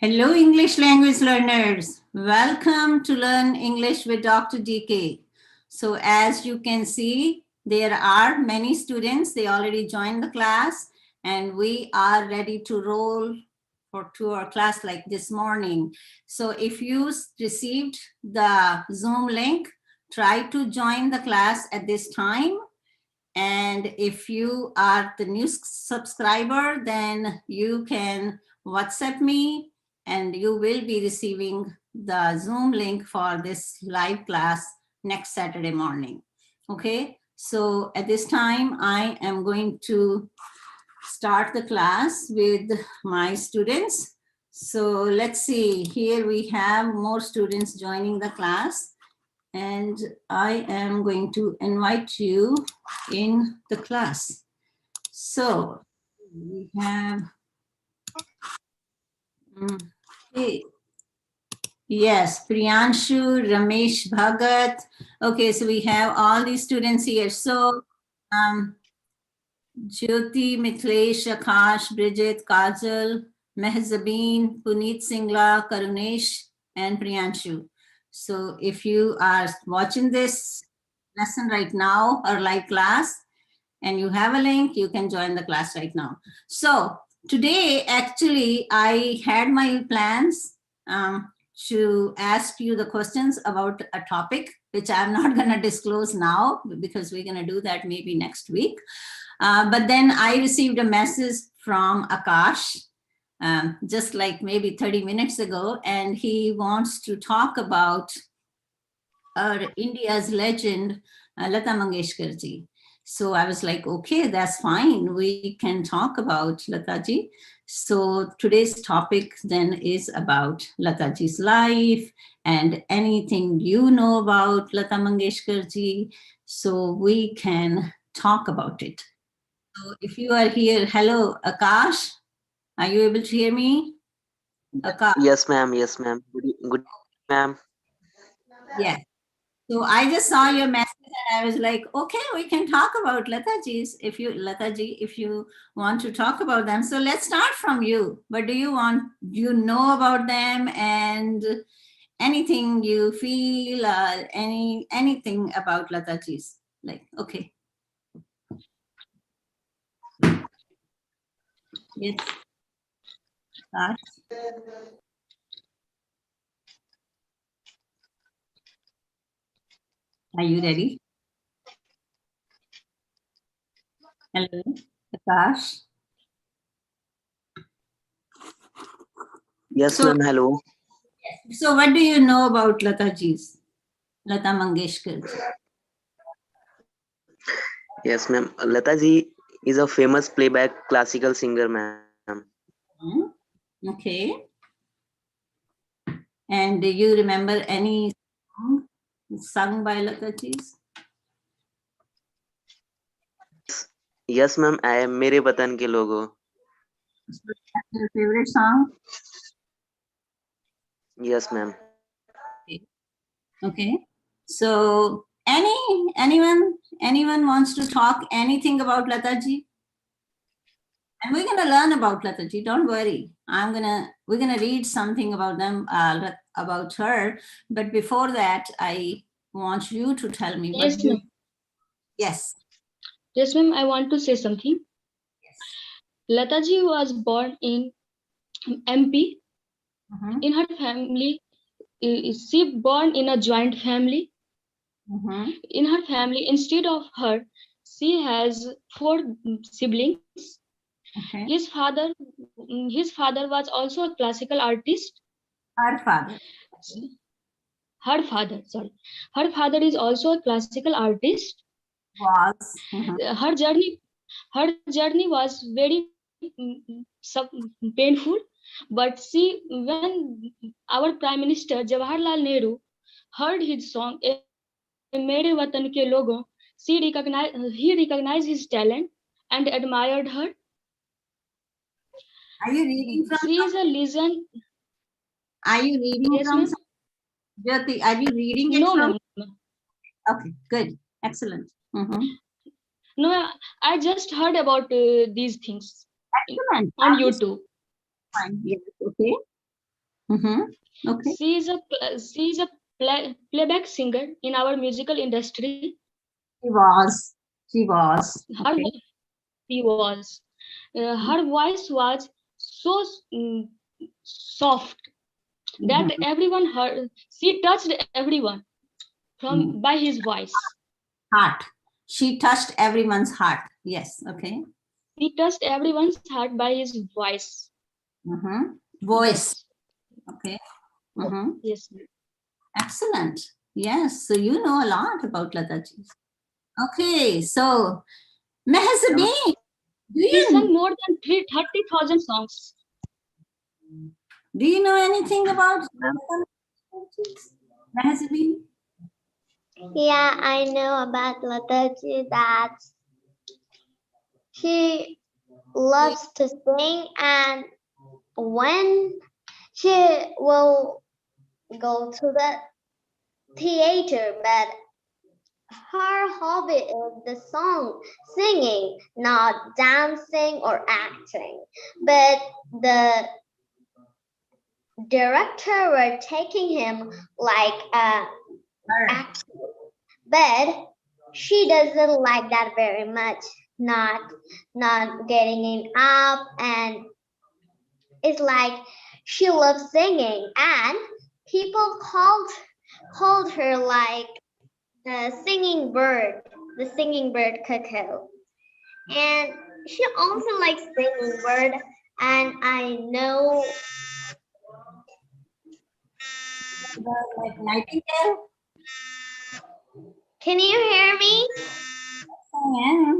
Hello, English language learners. Welcome to Learn English with Dr. DK. So as you can see, there are many students. They already joined the class and we are ready to roll to our class like this morning. So if you received the Zoom link, try to join the class at this time. And if you are the new subscriber, then you can WhatsApp me and you will be receiving the Zoom link for this live class next Saturday morning. Okay, so at this time, I am going to start the class with my students. So let's see, here we have more students joining the class. And I am going to invite you in the class. So we have, okay. Yes, Priyanshu, Ramesh Bhagat. Okay, so we have all these students here. So Jyoti, Mitlesh, Akash, Bridget, Kajal, Mehzabeen, Puneet Singla, Karunesh, and Priyanshu. So if you are watching this lesson right now or live class and you have a link, you can join the class right now. So today, actually, I had my plans to ask you the questions about a topic, which I'm not going to disclose now because we're going to do that maybe next week. But then I received a message from Akash, just like maybe 30 minutes ago, and he wants to talk about our India's legend, Lata Mangeshkar Ji. So I was like, okay, that's fine. We can talk about Lata Ji. So today's topic then is about Lata Ji's life and anything you know about Lata Mangeshkar Ji. So we can talk about it. So if you are here, hello, Akash. Are you able to hear me? Akash. Yes, ma'am. Yes, ma'am. Good, ma'am. Yes. So I just saw your message and I was like, okay, we can talk about Lata Ji's if you want to talk about them. So let's start from you. What do you know about them and anything you feel, anything about Lata Ji's? Like, okay. Yes. Start. Are you ready? Hello, Akash. Yes, ma'am. Hello. So what do you know about Lata Mangeshkar Ji? Yes, ma'am. Lata ji is a famous playback classical singer, ma'am. Okay. And do you remember any song sung by Lata Ji? Yes, ma'am. I am मेरे वतन के लोगों. Your favorite song? Yes, ma'am. Okay. So anyone wants to talk anything about Lata Ji? And we're gonna learn about Lata Ji. Don't worry. We're gonna read something about them, about her. But before that, I want you to tell me Yes, what you. ma'am. Yes. Yes, ma'am. I want to say something. Yes. Lata ji was born in MP. Mm-hmm. In her family, she born in a joint family. Mm-hmm. In her family, instead of her, she has 4 siblings. Okay. His father was also a classical artist. Her father. Her father, sorry. Her father is also a classical artist. Was. Mm-hmm. Her journey was very painful, but when our Prime Minister Jawaharlal Nehru heard his song Mere Watan Ke Logon, he recognized his talent and admired her. Are you reading from? She is a legend. Are you reading Yes, from? ma'am. Jyoti, are you reading it No, from? ma'am. Okay, good, excellent. Mm-hmm. No, I just heard about these things Excellent. on YouTube. Fine. Yes. Okay. Okay. She is a playback singer in our musical industry. She was. She was. Her Okay. She was. Her voice was so soft that everyone heard. She touched everyone by his voice. Heart. She touched everyone's heart. Yes. Okay. He touched everyone's heart by his voice. Voice. Okay. Yes. Excellent. Yes. So you know a lot about Lata Ji. Okay. So Mehzabeen, do He you sang more than 30,000 songs. know anything about Mehzabeen? Yeah, I know about Lata Ji that she loves to sing, and when she will go to the theater, but her hobby is the song singing, not dancing or acting. But the director were taking him like acting, but she doesn't like that very much. Not getting him up, and it's like she loves singing, and people called her like the singing bird cuckoo. And she also likes singing bird, and I know Like Nightingale? can you hear me? Yeah.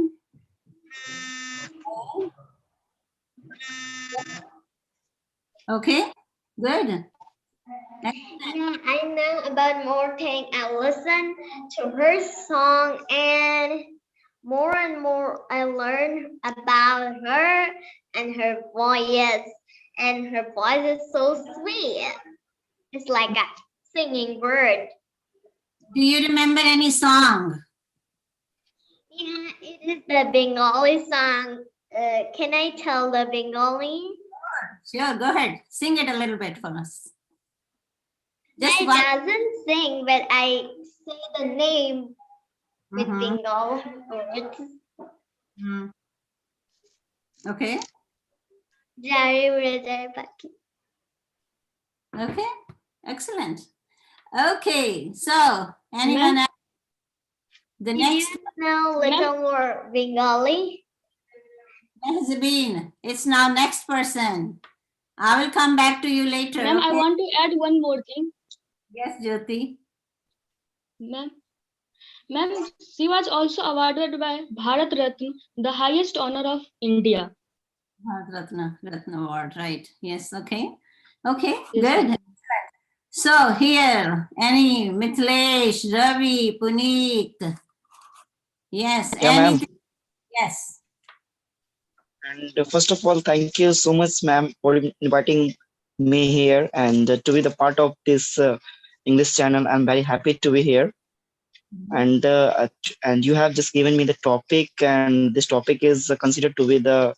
Okay. Good. Yeah, I know about more thing. I listen to her song, and more I learn about her and her voice. And her voice is so sweet. It's like a singing bird. Do you remember any song? Yeah, it is the Bengali song. Can I tell the Bengali? Sure, go ahead. Sing it a little bit for us. Just I one. doesn't sing, but I say the name with Bengal words. Okay. Jari Jari Paki. Okay. Excellent. Okay. So, anyone else? The Can next you know little more Bengali? Mehzabeen. It's now next person. I will come back to you later. Ma'am, I Okay? want to add one more thing. Yes, Jyoti. Ma'am, she was also awarded by Bharat Ratna, the highest honor of India. Ratna Award, right? Yes. Okay. Okay. Yes, Good. So here, any Mithilesh, Ravi, Puneet. Yes. Yeah, ma'am. Anything? Yes. And first of all, thank you so much, ma'am, for inviting me here and to be the part of this English channel. I'm very happy to be here. And you have just given me the topic, and this topic is considered to be the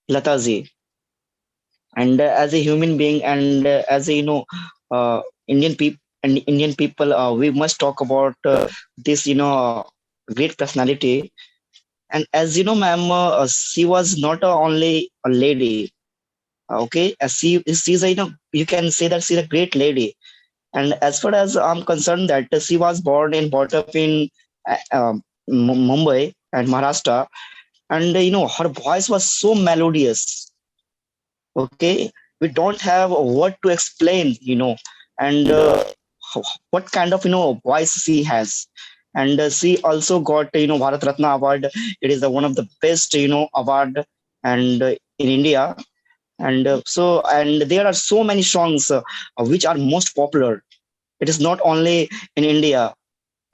Lata Ji. And as a human being, and as a Indian people, we must talk about this great personality. And as you know, ma'am, she was not only a lady. Okay, as she's a, you can say that she's a great lady. And as far as I'm concerned, that she was born and brought up in Mumbai and Maharashtra, and her voice was so melodious. Okay, we don't have a word to explain, and what kind of voice she has. And she also got Bharat Ratna award. It is one of the best award and in India. And and there are so many songs which are most popular. It is not only in India,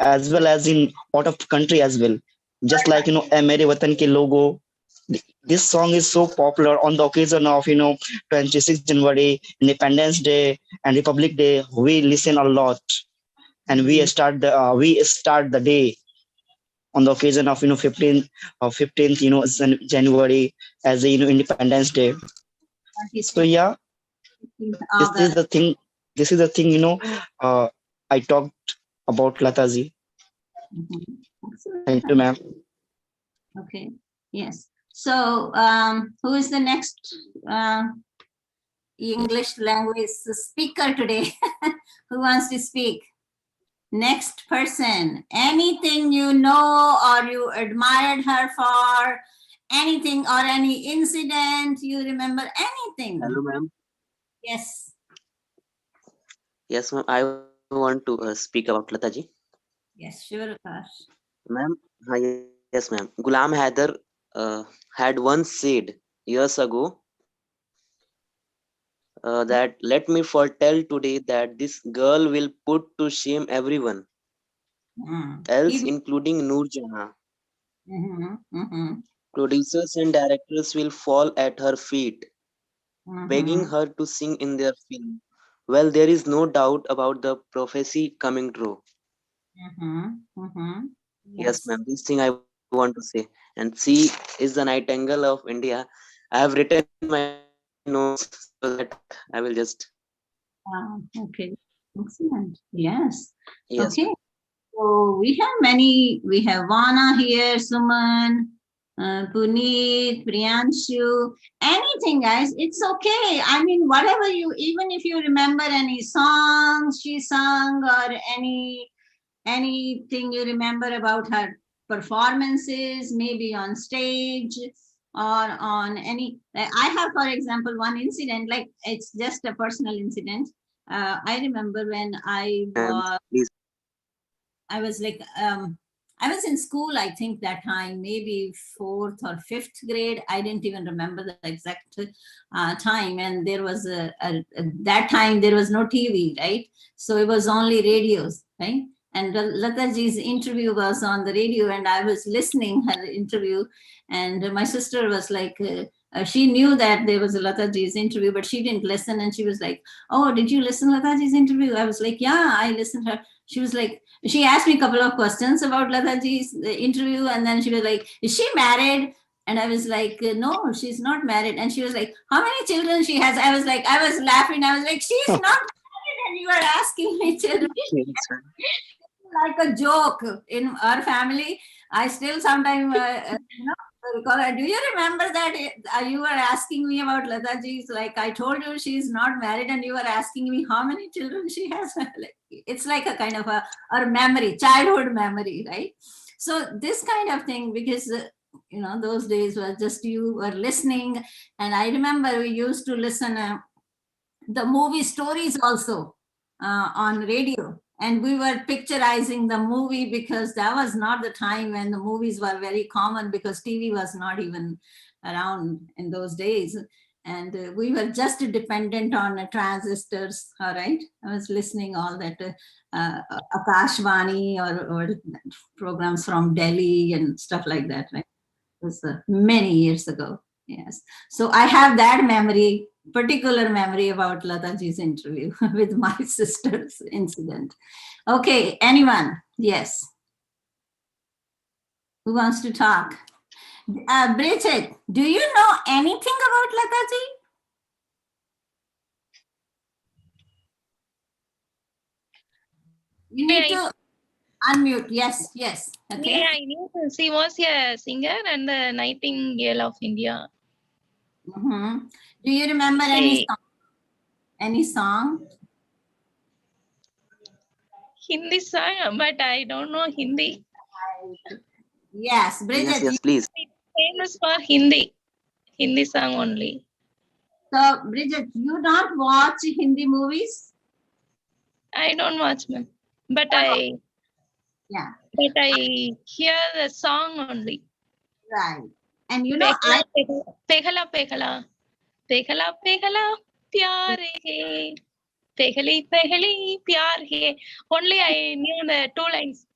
as well as in out of country as well. Just like "Ae Mere Watan Ke Logo." This song is so popular on the occasion of 26th January, Independence Day, and Republic Day. We listen a lot, and we start the day on the occasion of 15th January as a Independence Day. So yeah, This is the thing. This is the thing. I talked about Lata ji. Thank you, ma'am. Okay. Yes. So, who is the next English language speaker today? Who wants to speak? Next person. Anything you know or you admired her for, anything or any incident you remember, anything. Hello, ma'am. Yes. Yes, ma'am. I want to speak about Lata ji. Yes, sure, Akash. Ma'am, yes, ma'am. Ghulam Haider had once said years ago that let me foretell today that this girl will put to shame everyone else, including Noor Jahan. Producers and directors will fall at her feet, begging her to sing in their film. Well, there is no doubt about the prophecy coming true. Yes, ma'am. This thing I want to say. And she is the nightingale of India. I have written in my notes so that I will just. Okay. Excellent. Yes. Yes. Okay. So we have many. We have Vana here, Suman, Puneet, Priyanshu. Anything, guys. It's okay. I mean, whatever you, even if you remember any songs she sung or anything you remember about her performances, maybe on stage or on any. I have, for example, one incident. Like it's just a personal incident. I remember when I was. Please. I was like, I was in school, I think that time, maybe 4th or 5th grade. I didn't even remember the exact time. And there was that time there was no TV, right? So it was only radios, right? And Lata ji's interview was on the radio and I was listening her interview. And my sister was like, she knew that there was a Lata ji's interview, but she didn't listen. And she was like, oh, did you listen to Lata ji's interview? I was like, yeah, I listened to her. She was like, she asked me a couple of questions about Lata ji's interview. And then she was like, is she married? And I was like, no, she's not married. And she was like, how many children she has? I was like, I was laughing. I was like, she's not married and you are asking me children. Like a joke in our family. I still sometimes, recall. Do you remember that you were asking me about Lata ji's? Like I told you she's not married and you were asking me how many children she has. Like, it's like a kind of a memory, childhood memory, right? So this kind of thing, because those days were just you were listening. And I remember we used to listen the movie stories also on radio. And we were picturizing the movie because that was not the time when the movies were very common, because TV was not even around in those days. And we were just dependent on transistors, all right? I was listening all that Akashvani or programs from Delhi and stuff like that, right? It was many years ago, yes. So I have that memory, particular memory about Lata ji's interview with my sister's incident. Okay, anyone? Yes. Who wants to talk? Bridget, do you know anything about Lata ji? You need to unmute. Yes, yes. Okay. Yeah, I knew she was a singer and the Nightingale of India. Do you remember any song? Any song? Hindi song, but I don't know Hindi. Yes, Bridget. Yes, please. Famous for Hindi song only. So, Bridget, you don't watch Hindi movies? I don't watch, man. But I hear the song only. Right. And you know, Peghala, Peghala, Peghala, Peghala, Pyar Hai. Pehli, Pehli, Pyar Hai. Only I knew the 2 lines.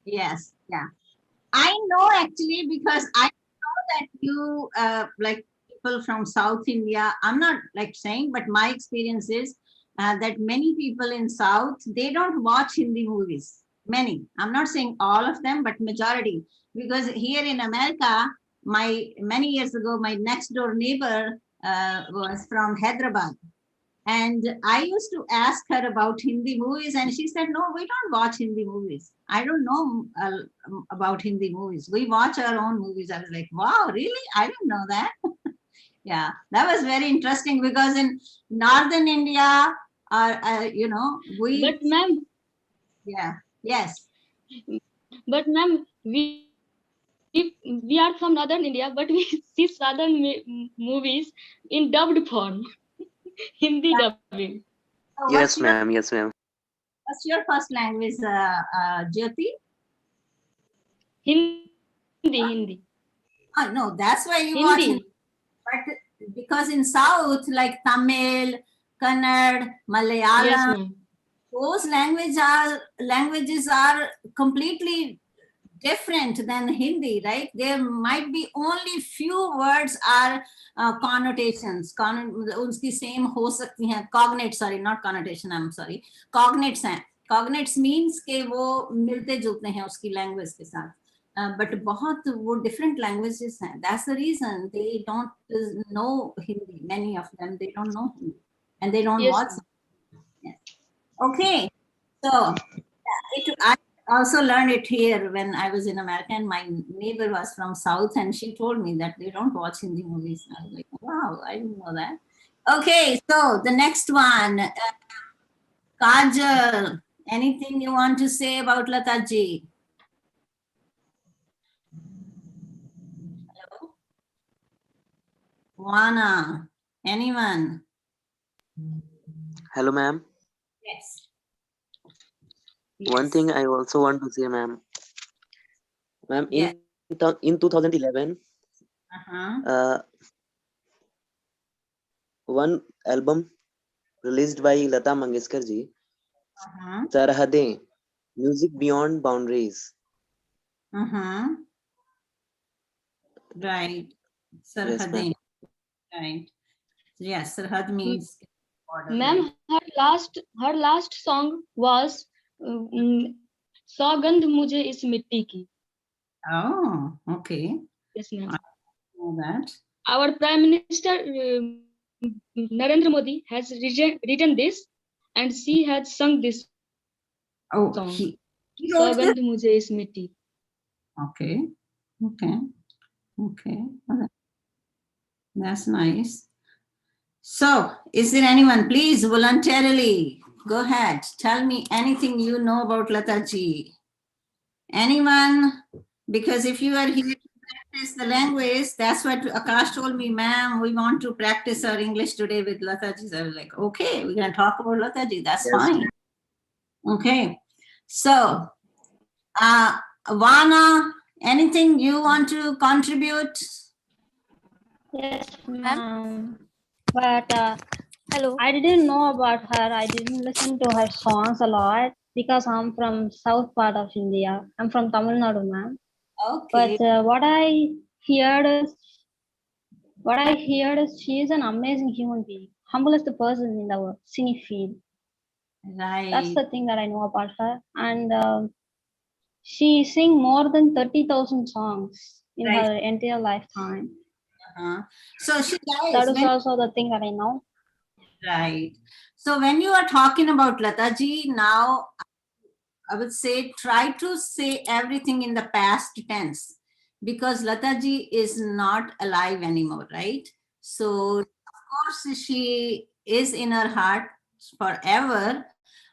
Yes, yeah. I know actually, because I know that you, like people from South India, I'm not like saying, but my experience is that many people in South, they don't watch Hindi movies. Many. I'm not saying all of them, but majority. Because here in America, many years ago, my next door neighbor was from Hyderabad. And I used to ask her about Hindi movies, and she said, "No, we don't watch Hindi movies. I don't know about Hindi movies. We watch our own movies." I was like, "Wow, really? I didn't know that." Yeah, that was very interesting because in northern India, we. But ma'am. Yeah. Yes. But ma'am, we are from northern India, but we see southern movies in dubbed form, Hindi dubbing. So Yes, ma'am. Yes, ma'am. what's your first language, Jyoti? Hindi. Oh, no, that's why you Hindi. watch Hindi. But because in South, like Tamil, Kannada, Malayalam, Yes, ma'am. those languages are completely different than Hindi, right? There might be only few words are connotations. Uski same ho sakti hain. Cognates, sorry, not connotation. I'm sorry. Cognates hain. Cognates means के वो मिलते जुलते हैं उसकी language के साथ. But बहुत वो different languages हैं. That's the reason they don't know Hindi. Many of them they don't know Hindi, and they don't Yes, watch. ma'am. Yes. Okay, so I also learned it here when I was in America, and my neighbor was from South, and she told me that they don't watch Hindi movies. I was like, wow, I didn't know that. Okay, so the next one, Kajal. Anything you want to say about Lata ji? Hello? Wana, anyone? Hello, ma'am. Yes. One thing I also want to say, ma'am. Ma'am, Yes. in 2011, one album released by Lata Mangeshkar Ji, Sarhade, Music Beyond Boundaries. Right. Yes, Sarhad. ma'am. Right. Yes, Sarhad means border. Ma'am, her last song was सौगंध मुझे इस मिट्टी की. Oh, okay. Yes, ma'am. I know that. Our Prime Minister Narendra Modi has written this, and she has sung this Oh, song. he wrote this? सौगंध मुझे इस मिट्टी. Okay. Okay. Okay. That's nice. So, is there anyone, please voluntarily go ahead, tell me anything you know about Lata ji? Anyone? Because if you are here to practice the language, that's what Akash told me, ma'am, we want to practice our English today with Lata ji. So I was like, okay, we're going to talk about Lata ji. That's Yes. fine. Okay. So, Vana, anything you want to contribute? Yes, ma'am. But hello, I didn't know about her. I didn't listen to her songs a lot because I'm from south part of India. I'm from Tamil Nadu, ma'am. Okay. But what I heard is she is an amazing human being, humblest person in the cine field. Right. That's the thing that I know about her. And she sang more than 30,000 songs in Right. her entire lifetime. So she dies. That is also the thing that I know. Right. So when you are talking about Lata ji, now I would say try to say everything in the past tense because Lata ji is not alive anymore, right? So of course she is in our heart forever.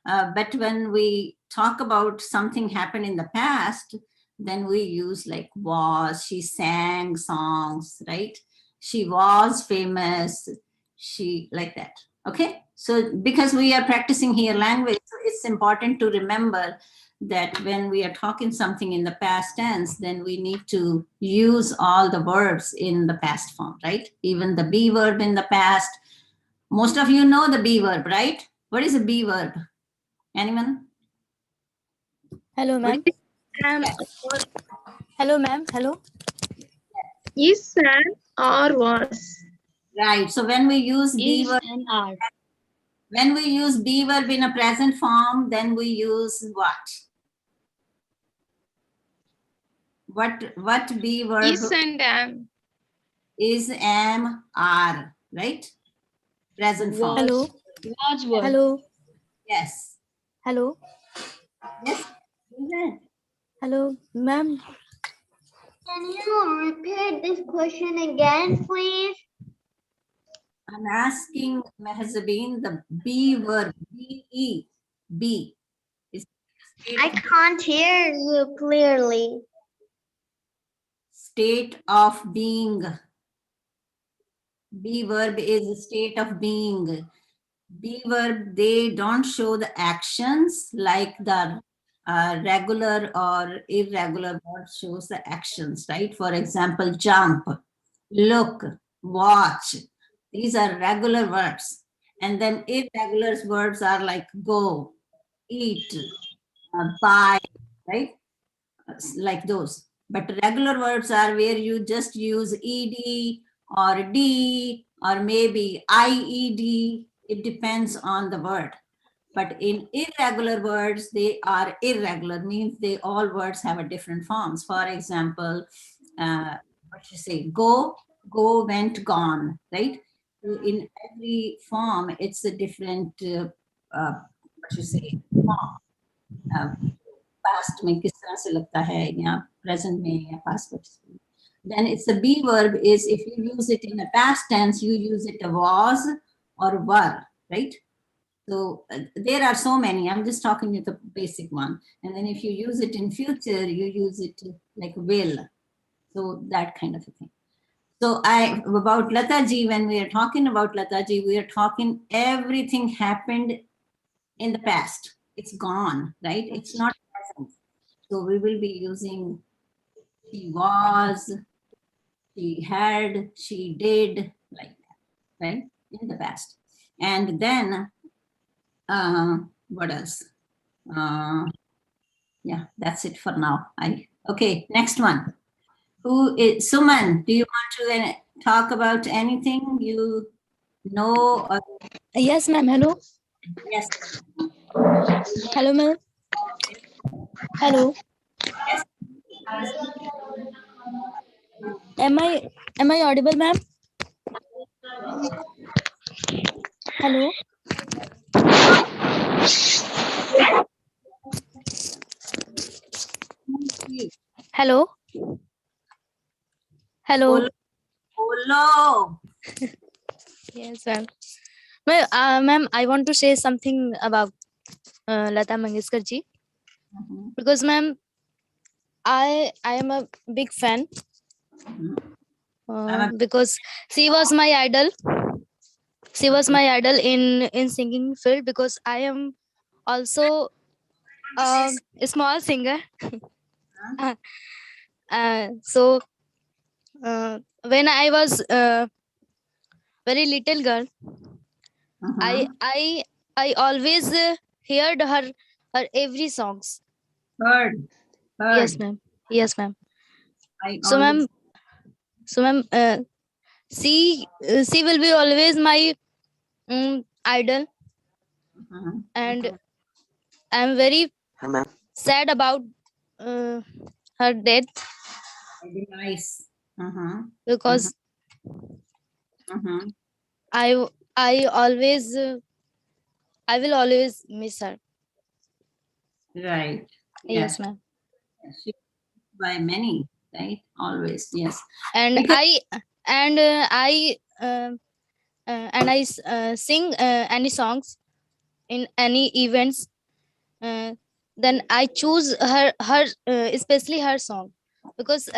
But when we talk about something happened in the past, then we use like was, she sang songs, right? She was famous, she like that. Okay, so because we are practicing here language, so it's important to remember that when we are talking something in the past tense, then we need to use all the verbs in the past form, right? Even the be verb in the past. Most of you know the be verb, right? What is a be verb? Anyone? Hello, ma'am. Hello, ma'am. Hello. Is, an, or was. Right. So when we use be Is verb, and are. when we use be verb in a present form, then we use what? What be verb Is and am. is, am, are, right? Present form. Was. Large word. Hello. Yes. Hello. Yes. Go ahead. Hello, ma'am. Can you repeat this question again, please? I'm asking Mehzabeen the be verb, be, be. Is I can't hear you clearly. state of being. Be verb is a state of being. Be verb, they don't show the actions like the regular or irregular verb shows the actions, right? For example, jump, look, watch. These are regular verbs. And then irregular verbs are like go, eat, buy, right? Like those. But regular verbs are where you just use ed or d or maybe ied. It depends on the word. But in irregular words, they are irregular, means they all words have a different forms. For example, what you say, go, went, gone, right? In every form, it's a different, what you say, form. Past में किस तरह से लगता है या present में या past participle. Then it's the be verb is if you use it in a past tense, you use it a was or were, right? So there are so many. I'm just talking with the basic one. And then if you use it in future, you use it like will. So that kind of a thing. So about Lata Ji, when we are talking about Lata Ji, we are talking everything happened in the past. It's gone, right? It's not present. So we will be using she was, she had, she did, like that, right? In the past. And then, what else? Yeah, that's it for now. Okay, next one. Who is Suman? Do you want to talk about anything you know? Or, Yes, ma'am. Hello. yes. Hello, ma'am. Hello. Yes. Am I audible, ma'am? Hello. Hello. Hello. Hello. Yes, ma'am. Ma'am, I want to say something about Lata Mangeshkar Ji because, ma'am, I am a big fan because she was my idol. She was my idol in singing field because I am also a small singer. So when I was very little girl, I always heard her every songs. Heard. Yes, ma'am. Yes, ma'am. So, always- ma'am, she will be always my idol, and I'm very Ma'am. sad about her death Very nice. because I always I will always miss her. Right. Yes, ma'am. By many, right? Always, yes. And Because- I sing any songs in any events. Then I choose her especially her song because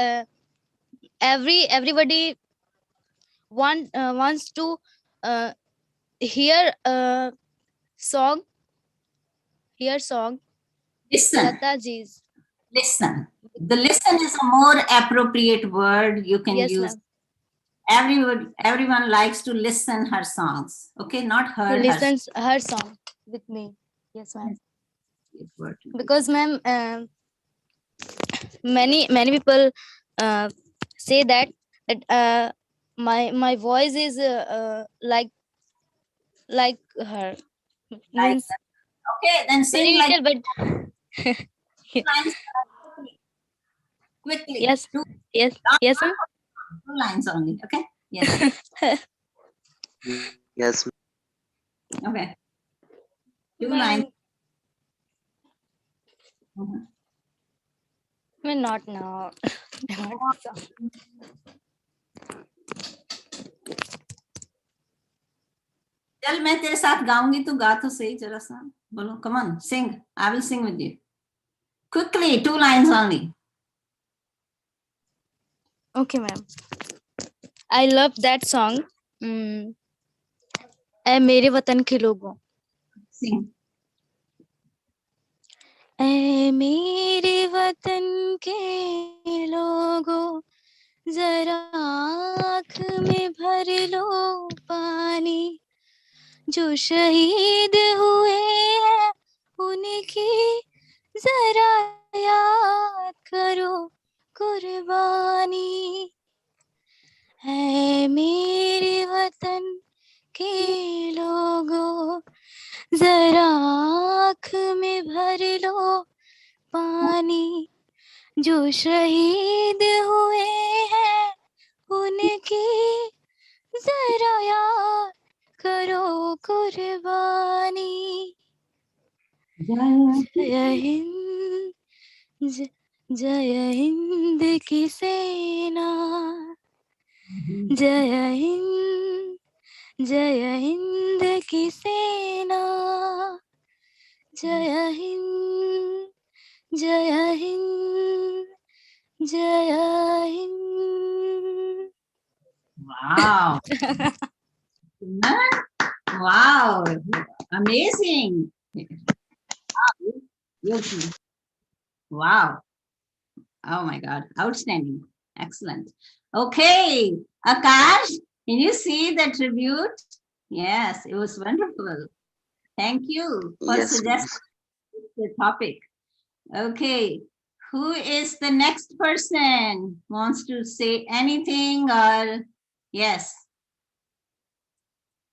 everybody wants to hear song. Listen. Lata Ji's. Listen. The listen is a more appropriate word you can Yes, use. ma'am. Everyone likes to listen her songs. Okay, not He her. listens her song with me. Yes, ma'am. Because, ma'am, many people say that my voice is like her. Means okay, then sing very like little, but lines quickly. yes, yes, yes, ma'am. 2 lines only. Okay. Yes. Yes. Okay. 2 lines. Mhm. मैं not now. चल मैं तेरे साथ गाऊंगी, तू गा तो सही जरा सा, बोलो, come on, sing. I will sing with you. Quickly, 2 lines only. Okay, ma'am. I love that song. ऐ मेरे वतन के लोगों. Sing. ऐ मेरे वतन के लोगों, जरा आँख में भर लो पानी. जो शहीद हुए हैं उनकी जरा याद करो कुर्बानी. है मेरे वतन के लोगों, जरा आँख में भर लो पानी. जो शहीद हुए हैं उनकी जरा याद करो कुर्बानी. जय हिंद, जय हिंद की सेना. जय हिंद, जय हिंद की सेना. जय हिंद, जय हिंद, जय Hind. Wow. Wow. Amazing. Wow. Oh my God. Outstanding. Excellent. Okay. Akash, can you see the tribute? Yes, it was wonderful. Thank you for Yes, ma'am. suggesting the topic. Okay. Who is the next person? Wants to say anything or yes?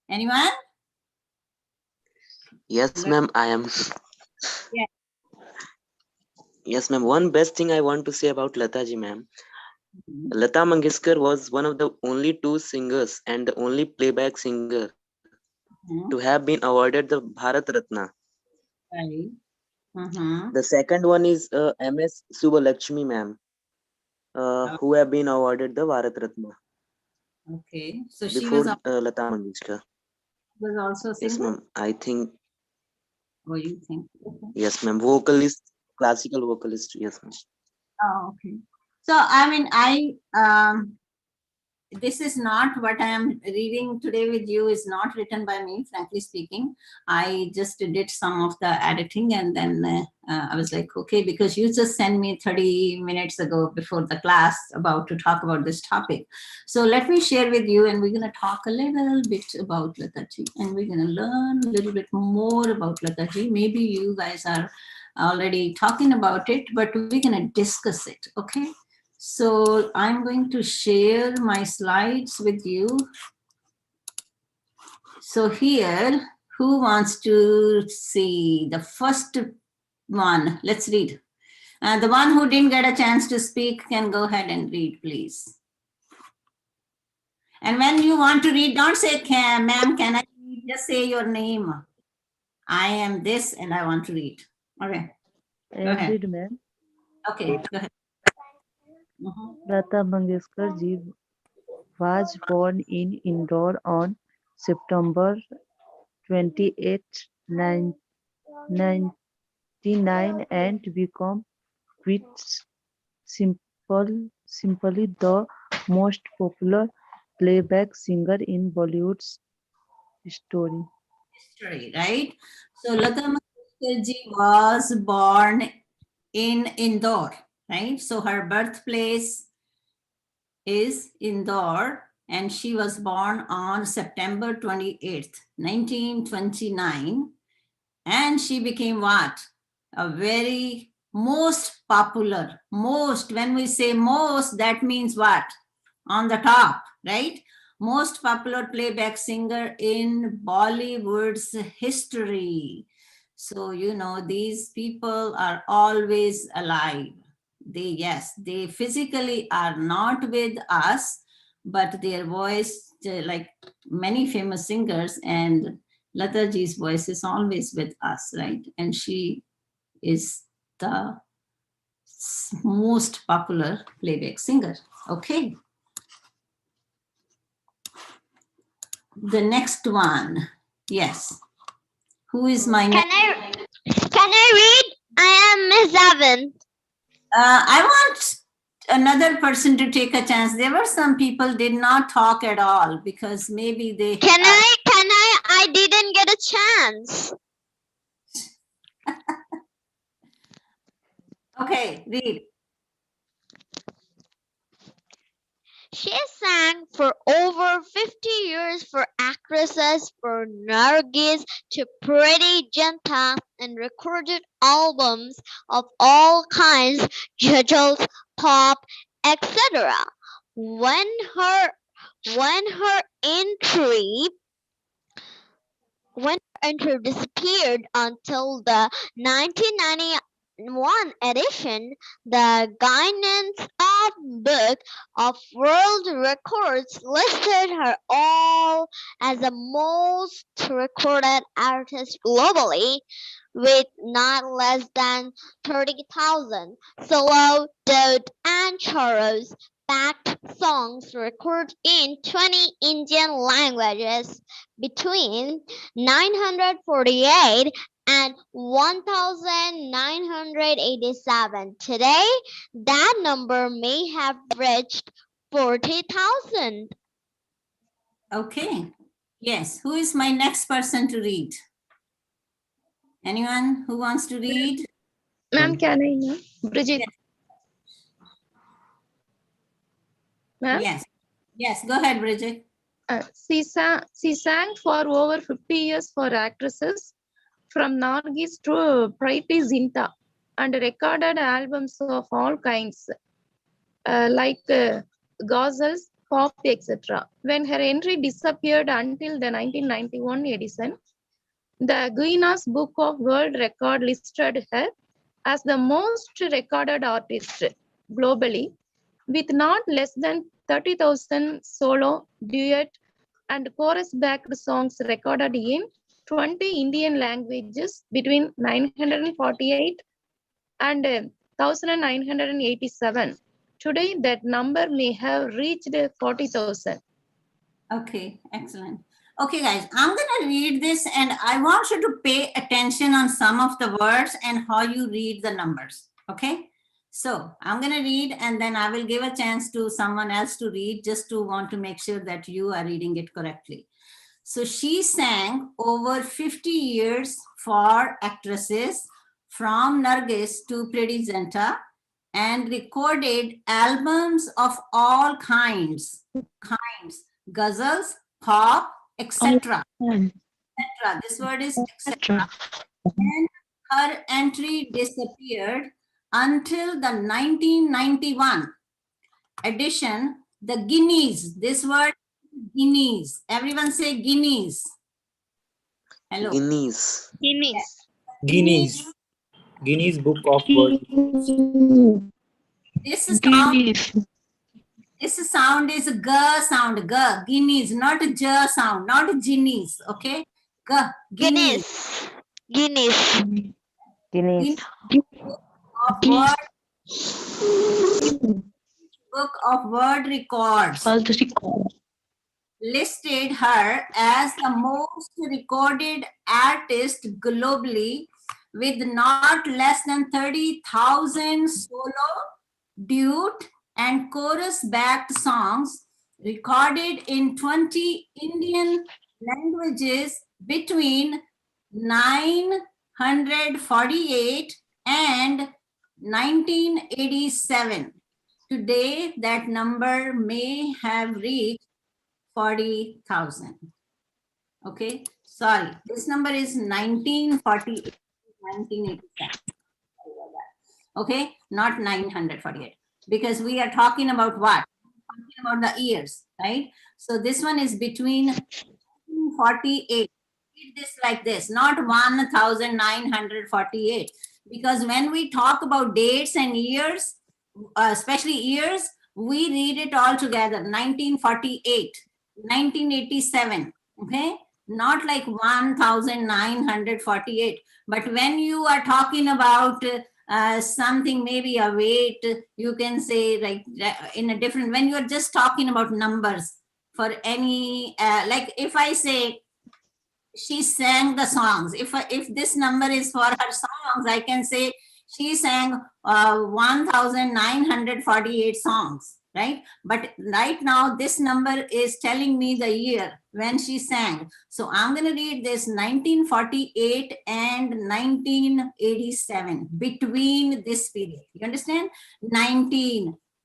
Anyone? Yes, ma'am, I am. Yeah. Yes, ma'am. One best thing I want to say about Lata ji, ma'am. Lata Mangeshkar was one of the only 2 singers and the only playback singer to have been awarded the Bharat Ratna. Right. The second one is MS Subbalakshmi, ma'am, who have been awarded the Bharat Ratna Okay. So she before was Lata Mangeshkar. also a Yes, singer? ma'am. I think, What do you think? Okay. yes, ma'am. Vocalist, classical vocalist. Yes, ma'am. Oh, okay. So, I mean, this is not what I am reading today with you is not written by me, frankly speaking. I just did some of the editing and then I was like, okay, because you just sent me 30 minutes ago before the class about to talk about this topic. So let me share with you and we're going to talk a little bit about Lata ji and we're going to learn a little bit more about Lata ji. Maybe you guys are already talking about it, but we're going to discuss it, okay? So I'm going to share my slides with you. So here, who wants to see the first one? Let's read. The one who didn't get a chance to speak can go ahead and read, please. And when you want to read, don't say, ma'am, can I read? Just say your name. I am this and I want to read. Okay. Go ahead. Read, ma'am. Okay, go ahead. Lata Mangeshkar Ji was born in Indore on September 28, 1999 and became quite simply the most popular playback singer in Bollywood's history. Right? So Lata Mangeshkar Ji was born in Indore, right? So her birthplace is Indore and she was born on September 28th, 1929. And she became what? A very most popular, most, when we say most, that means what? On the top, right? Most popular playback singer in Bollywood's history. So, you know, these people are always alive. They physically are not with us, but their voice, like many famous singers, and Lata Ji's voice is always with us, right? And she is the most popular playback singer. Okay. The next one. Yes. Who is my next? Can I read? I am Miss Evan. I want another person to take a chance. There were some people did not talk at all because maybe they. Can I didn't get a chance. Okay, read. She sang for over 50 years for actresses from Nargis to Pretty Zinta and recorded albums of all kinds, jingles, pop, etc. When her entry disappeared until the 1991 edition, the Guinness Book of World Records listed her all as the most recorded artist globally, with not less than 30,000 solo, duet, and chorus backed songs recorded in 20 Indian languages between 948 and 1987. Today, that number may have reached 40,000. Okay. Yes. Who is my next person to read? Anyone who wants to read? Ma'am, can I know? Bridget. Ma'am? Yes. Yes. Go ahead, Bridget. She sang for over 50 years for actresses from Nargis to Pretty Zinta and recorded albums of all kinds, like ghazals, pop, etc. When her entry disappeared until the 1991 edition, the Guinness Book of World Record listed her as the most recorded artist globally, with not less than 30,000 solo, duet, and chorus-backed songs recorded in 20 Indian languages between 948 and 1987. Today, that number may have reached 40,000. Okay, excellent. Okay, guys, I'm going to read this and I want you to pay attention on some of the words and how you read the numbers. Okay, so I'm going to read and then I will give a chance to someone else to read just to want to make sure that you are reading it correctly. So she sang over 50 years for actresses from Nargis to Pretty Zinta and recorded albums of all kinds, ghazals, pop, etc. This word is etc. And her entry disappeared until the 1991 edition. The Guinness, this word Guinness. Everyone say Guinness. Hello. Guinness. Guinness. Guinness Book of World. This sound is a g sound. G. Guinness, not a j sound, not a Guinness. Okay. G. Guinness. Guinness. Book of World Records listed her as the most recorded artist globally with not less than 30,000 solo, duet, and chorus-backed songs recorded in 20 Indian languages between 948 and 1987. Today, that number may have reached 40,000. Okay, sorry, this number is 1948, 1987. Okay, not 948, because we are talking about what? Talking about the years, right? So this one is between 1948. Read this like this, not 1948, because when we talk about dates and years, especially years, we read it all together. 1948, 1987. Okay, not like 1948. But when you are talking about something, maybe a weight, you can say like in a different, when you are just talking about numbers for any, like if I say, she sang the songs. If this number is for her songs, I can say she sang 1948 songs, right? But right now this number is telling me the year when she sang. So I'm going to read this 1948 and 1987, between this period. You understand?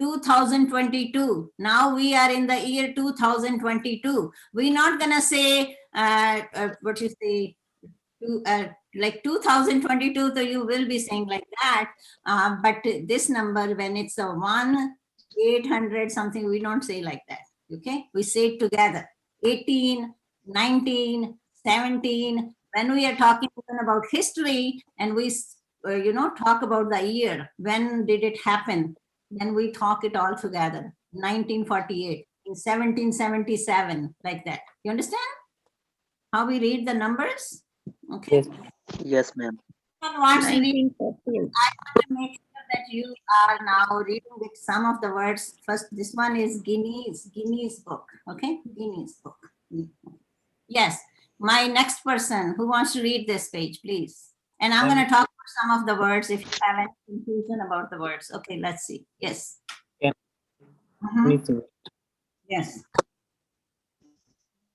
2022. Now we are in the year 2022. We're not going to say what you say, like 2022, so you will be saying like that. But this number, when it's a 1-800 something, we don't say like that. Okay, we say it together. 18, 19, 17. When we are talking even about history, and we talk about the year, when did it happen, then we talk it all together. 1948, in 1777, like that. You understand how we read the numbers? Okay. Yes. Yes, ma'am. Someone wants to read. 1948. I want to make sure that you are now reading with some of the words. First, this one is Guinea's book. Okay, Guinea's book. Yes, my next person who wants to read this page, please. And I'm going to talk about some of the words if you have any confusion about the words. Okay, let's see. Yes. Can- Mhm. Yes.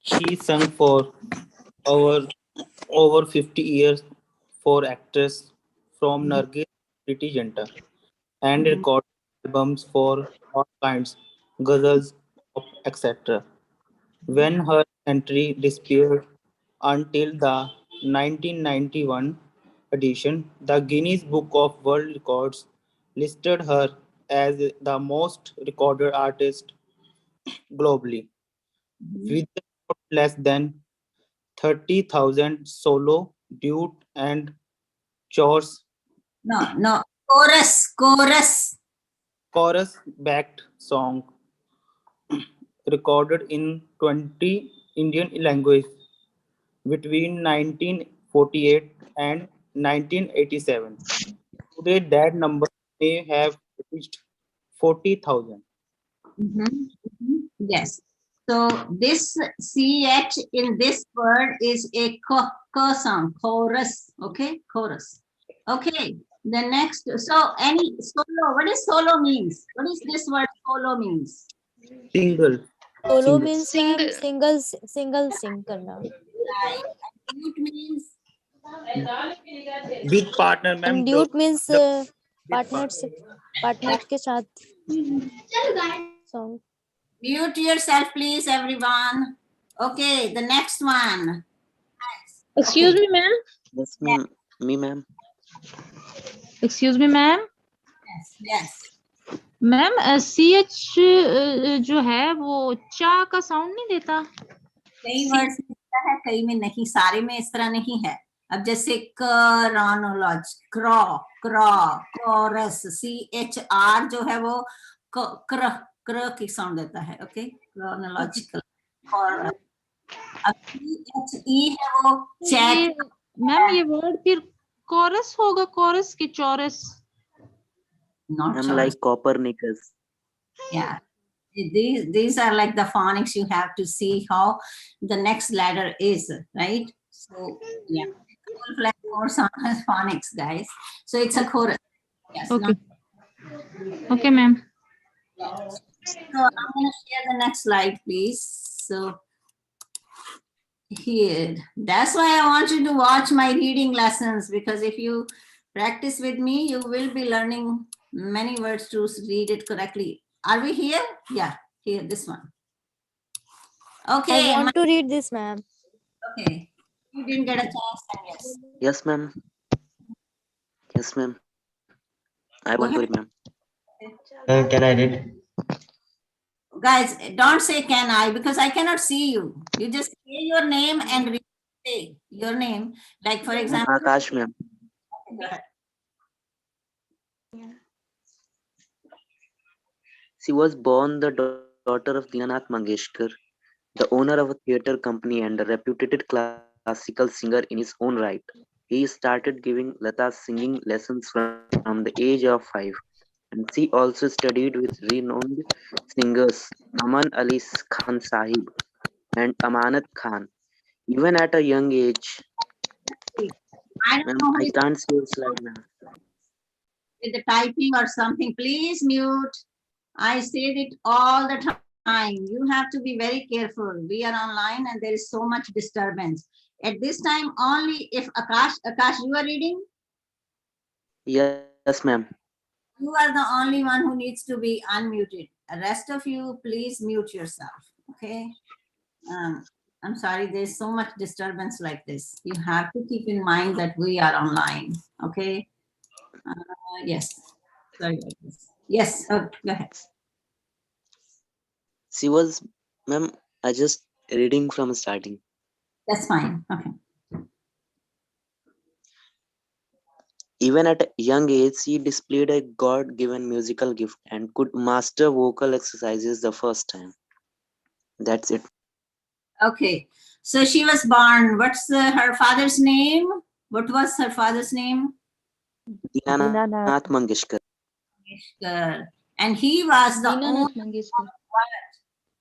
She sung for over 50 years for actress from Nargis Pretty Junta and recorded albums for all kinds, ghazals, pop, etc. When her entry disappeared until the 1991 edition, the Guinness Book of World Records listed her as the most recorded artist globally, with not less than 30,000 solo, duet, and chorus No, chorus-backed songs recorded in 20 Indian languages between 1948 and 1987. Today, that number may have reached 40,000. Yes. So this CH in this word is a k sound, chorus. Okay, chorus. Okay, the next. So any solo, what is solo means? What is this word solo means? Single. Solo Single. means single करना. Right. And duet means With partner, ma'am. And duet means with partner के साथ song. mute yourself, please, everyone. Okay, the next one. Excuse Okay. me, ma'am. Yes, ma'am. Me, ma'am. Excuse me, ma'am. Yes, yes. Ma'am CH जो है वो चा का sound नहीं देता. कई वर्ड्स में देता है, कई में नहीं, सारे में इस तरह नहीं है. अब जैसे क्रोनोलॉज, कोरस, CHR जो है वो क्र की साउंड देता है. Okay, chronological. और अब CHE है वो चैट. मैम ये वर्ड फिर कोरस होगा, कोरस की चौरस. Not I'm sure. like Copernicus. Yeah. These are like the phonics. You have to see how the next letter is, right? So yeah, full flat course on phonics, guys. So it's a chorus. Yes. Okay. not- Okay, ma'am. So I'm going to share the next slide, please. So here, that's why I want you to watch my reading lessons, because if you practice with me, you will be learning many words to read it correctly. Are we here? Yeah, here, this one. Okay. I want to read this, ma'am. Okay. You didn't get a chance, then yes. Yes, ma'am. Yes, ma'am. I Go want to ahead. read, ma'am. Can I read? Guys, don't say can I, because I cannot see you. You just say your name and read, say your name. Like for example. Akash, ma'am. Go ahead. She was born the daughter of Dinanath Mangeshkar the owner of a theatre company and a reputed classical singer in his own right. He started giving Lata singing lessons from the age of 5, and she also studied with renowned singers Aman Ali Khan Sahib and Amanat Khan. Even at a young age, I don't ma'am, know I who is can't see your slide, ma'am. with the typing or something. Please mute. I said it all the time. You have to be very careful. We are online and there is so much disturbance. At this time, only if Akash, you are reading, Yes, ma'am. you are the only one who needs to be unmuted. The rest of you, please mute yourself. Okay. I'm sorry, there's so much disturbance like this. You have to keep in mind that we are online. Okay. Yes. Sorry about this. Yes. Oh, go ahead. She was, ma'am, I just reading from starting. That's fine. Okay. Even at a young age, she displayed a God-given musical gift and could master vocal exercises the first time. That's it. Okay. So she was born. What's her father's name? What was her father's name? Dinanath Mangeshkar. Mangeshkar. And he was the owner Dinanath Mangeshkar. of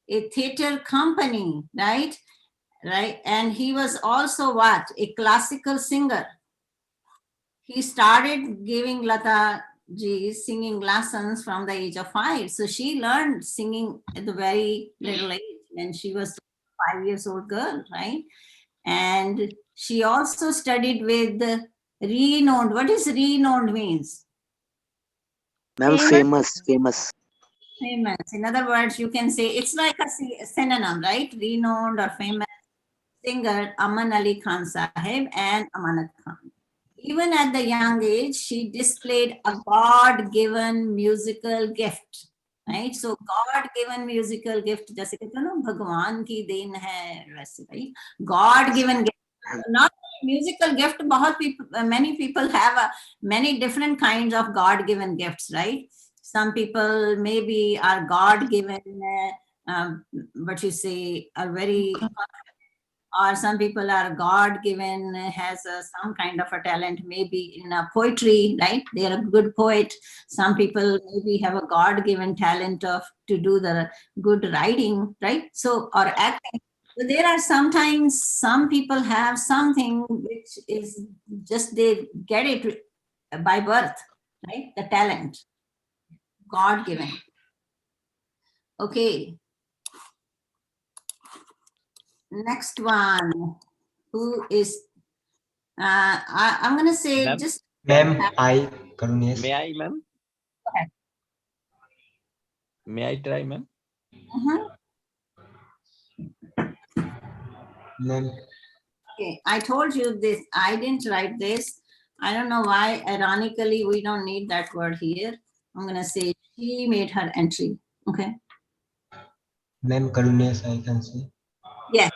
a theater company, right? Right. And he was also what? A classical singer. He started giving Lata Ji singing lessons from the age of 5. So she learned singing at the very little age when she was 5 years old girl, right? And she also studied with renowned. What is renowned means? Ma'am, famous. Famous. In other words, you can say it's like a synonym, right? Renowned or famous singer Aman Ali Khan Sahib and Amanat Khan. Even at the young age, she displayed a God-given musical gift, right? So God-given musical gift, जैसे कहते हैं ना भगवान की then है वैसे भाई God-given gift. Not musical gift. बहुत people, many people have many different kinds of God-given gifts, right? Some people maybe are God-given, what you say, are very, or some people are God given, has some kind of a talent, maybe in poetry, right? They are a good poet. Some people maybe have a God given talent of to do the good writing, right? So, or acting. So there are sometimes some people have something which is just they get it by birth, right? The talent, God given. Okay. Next one, who is I'm going to say Ma'am? just. Ma'am, I, Karunesh. May I, ma'am? Go ahead. May I try, ma'am? Ma'am. Okay, I told you this. I didn't write this. I don't know why. Ironically, we don't need that word here. I'm going to say she made her entry. Okay. Ma'am, Karunesh, I can say. Yes.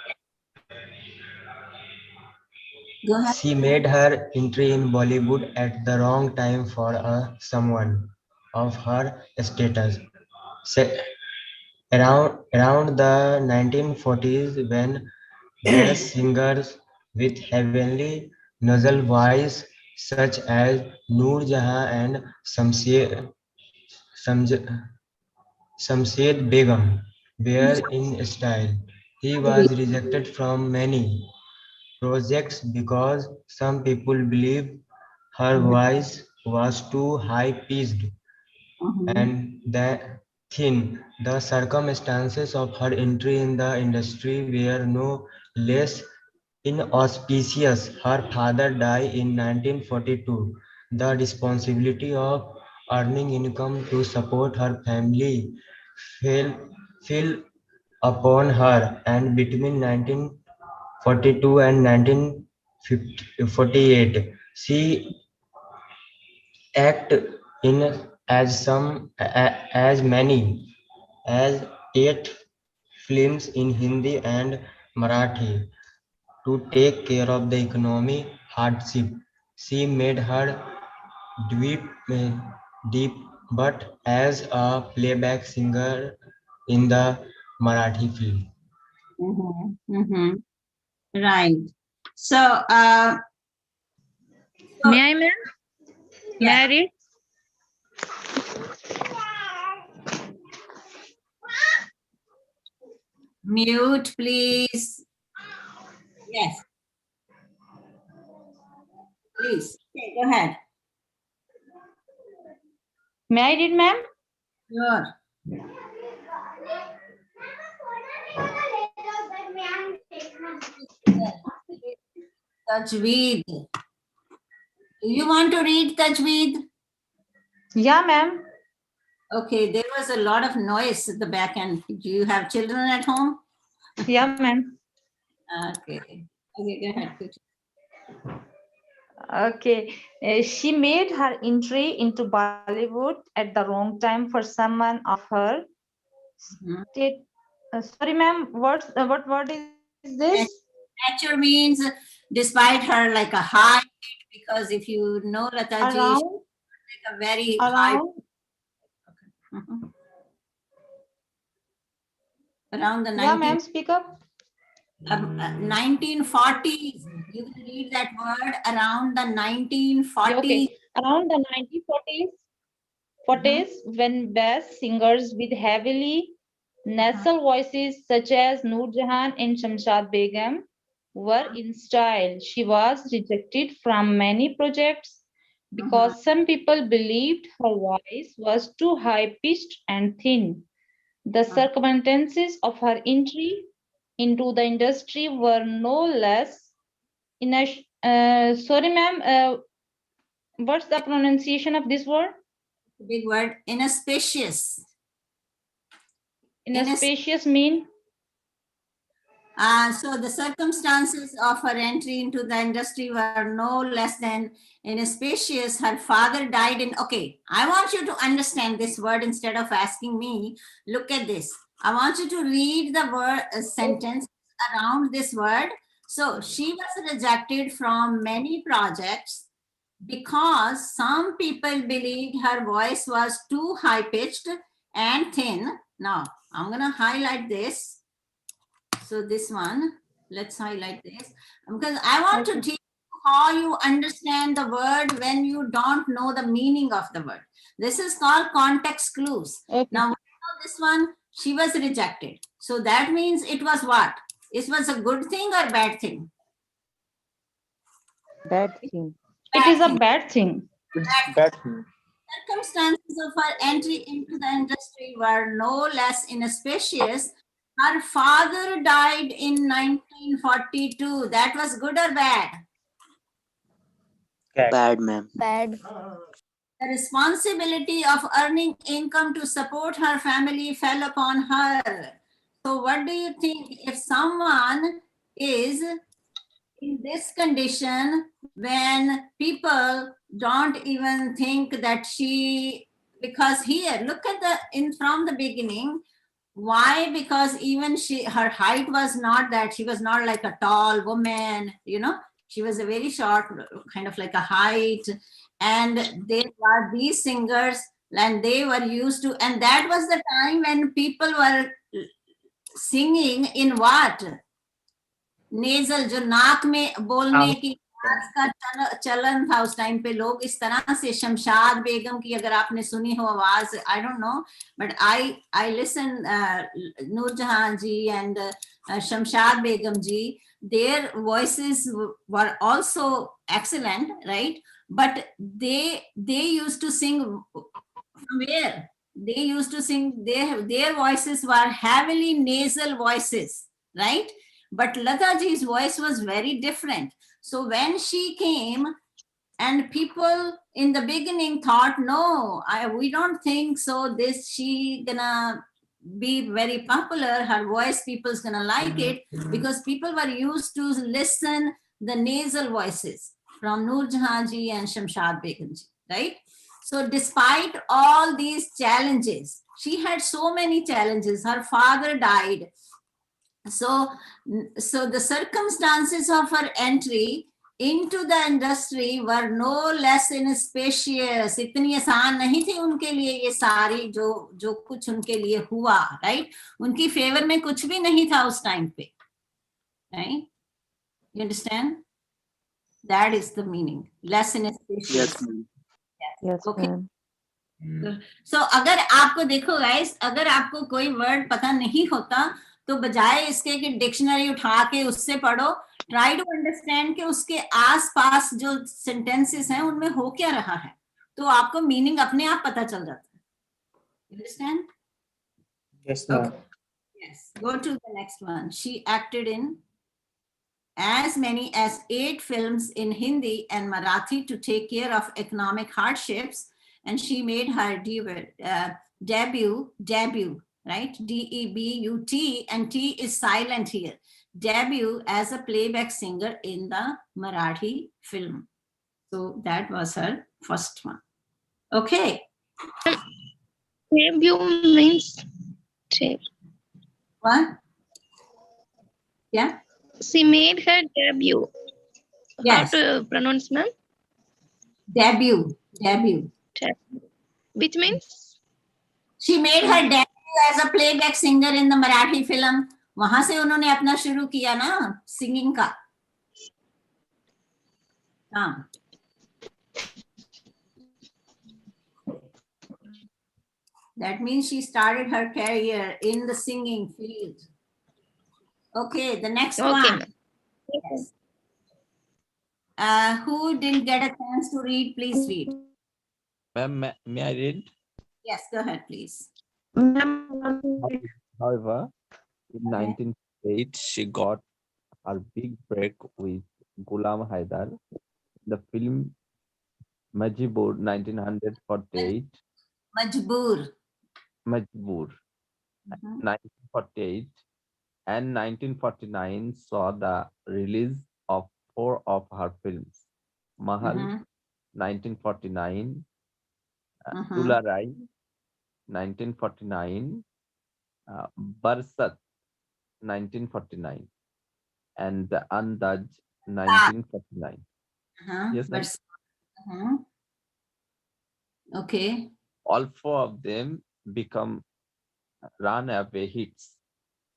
Go ahead. She made her entry in Bollywood at the wrong time for someone of her status. Around the 1940s, when various singers with heavenly nasal voice such as Noor Jahan and Shamshed Begum were in style. He was rejected from many projects because some people believed her voice was too high-pitched and that thin. The circumstances of her entry in the industry were no less inauspicious. Her father died in 1942. The responsibility of earning income to support her family fell, fell upon her, and between 1942 and 1948, she acted in as many as 8 films in Hindi and Marathi. To take care of the economic hardship, she made her deep but as a playback singer in the Marathi film. Right. So, May I, ma'am? May I read? mute, please. Yes. Please. Okay, go ahead. May I read, ma'am? Sure. Tajweed. Do you want to read Tajweed? Yeah, ma'am. Okay, there was a lot of noise at the back end. Do you have children at home? Yeah, ma'am. Okay. Okay, go ahead. Okay. She made her entry into Bollywood at the wrong time for someone of her state. Sorry, ma'am. What word is this? Stature means despite her like a height, because if you know Lata ji, she's like a very high. Around the 1940s. You can read that word around the 1940s. Okay. Around the 1940s, when bass singers with heavily nasal voices such as Noor Jahan and Shamshad Begum were in style, she was rejected from many projects because some people believed her voice was too high-pitched and thin. The circumstances of her entry into the industry were no less sorry, ma'am, what's the pronunciation of this word? Big word, inauspicious. Inauspicious mean? So the circumstances of her entry into the industry were no less than inauspicious. Her father died in, okay, I want you to understand this word instead of asking me. Look at this. I want you to read the word sentence around this word. So she was rejected from many projects because some people believed her voice was too high pitched and thin. Now I'm going to highlight this. So this one, let's highlight this because I want to teach you how you understand the word when you don't know the meaning of the word. This is called context clues. Now, this one, she was rejected. So that means it was what? It was a good thing or bad thing? Bad thing. It is a bad thing. Bad thing. Circumstances of her entry into the industry were no less inauspicious. Her father died in 1942. That was good or bad? Bad, ma'am. Bad. The responsibility of earning income to support her family fell upon her. So what do you think if someone is in this condition when people don't even think that she, because here, look at from the beginning, why? Because even her height was not that, she was not like a tall woman, she was a very short, kind of like a height. And there were these singers and they were used to, and that was the time when people were singing in what? Nasal, जो नाक में बोलने की आवाज का चलन था उस टाइम पे, लोग इस तरह से, शमशाद बेगम की अगर आपने सुनी हो आवाज, I don't know, but I listen Noorjahan ji and Shamshad Begum ji, their voices were also excellent, right? But they used to sing from where? They used to sing, their voices were heavily nasal voices, right? But Lata ji's voice was very different. So when she came, and people in the beginning thought, no, we don't think so, she gonna be very popular, her voice, people's gonna like it, because people were used to listen the nasal voices from Noor Jahan ji and Shamshad Begum ji, right? So despite all these challenges, she had so many challenges. Her father died. So the circumstances of her entry into the industry were no less inauspicious. इतनी आसान नहीं थी उनके लिए ये सारी जो कुछ उनके लिए हुआ, right? उनकी फेवर में कुछ भी नहीं था उस टाइम पे, right? You understand? That is the meaning. Less inauspicious. Yes, ma'am. Yes, Okay. ma'am. So अगर आपको देखो guys, अगर आपको कोई वर्ड पता नहीं होता तो बजाय इसके कि डिक्शनरी उठा के उससे पढ़ो, ट्राई टू अंडरस्टैंड कि उसके आसपास जो सेंटेंसेस हैं उनमें हो क्या रहा है, तो आपको मीनिंग अपने आप पता चल जाता है. Understand? Yes, ma'am. Yes. Go to the next one. She acted in as many as 8 films in Hindi and Marathi to take care of economic hardships, and she made her debut, right? D-E-B-U-T, and T is silent here. Debut as a playback singer in the Marathi film. So that was her first one. Okay. Debut means What? Yeah. she made her debut. Yes. How to pronounce, ma'am? Debut. Which means? She made her debut as a playback singer in the Marathi film. वहां से उन्होंने अपना शुरू किया ना singing का. हाँ. That means she started her career in the singing field. Okay, the next one. Yes. Who didn't get a chance to read, please read. Ma'am, may I read? Yes, go ahead, please. However, in 1908, she got her big break with Ghulam Haidar, the film Majboor 1948. Majboor. 1948 and 1949 saw the release of 4 of her films. Mahal 1949, Dularai 1949, Barsat 1949, and Andaj 1949. Yes, ma'am. Okay. All 4 of them become runaway hits,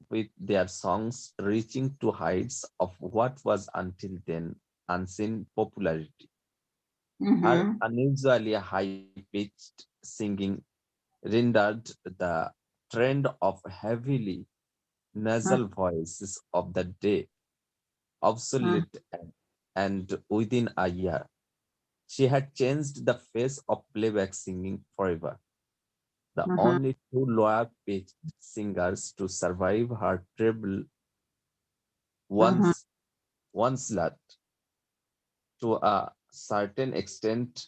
with their songs reaching to heights of what was until then unseen popularity. Her unusually high-pitched singing rendered the trend of heavily nasal voices of the day obsolete, and within a year, she had changed the face of playback singing forever. The only 2 lower-pitched singers to survive her treble onslaught to a certain extent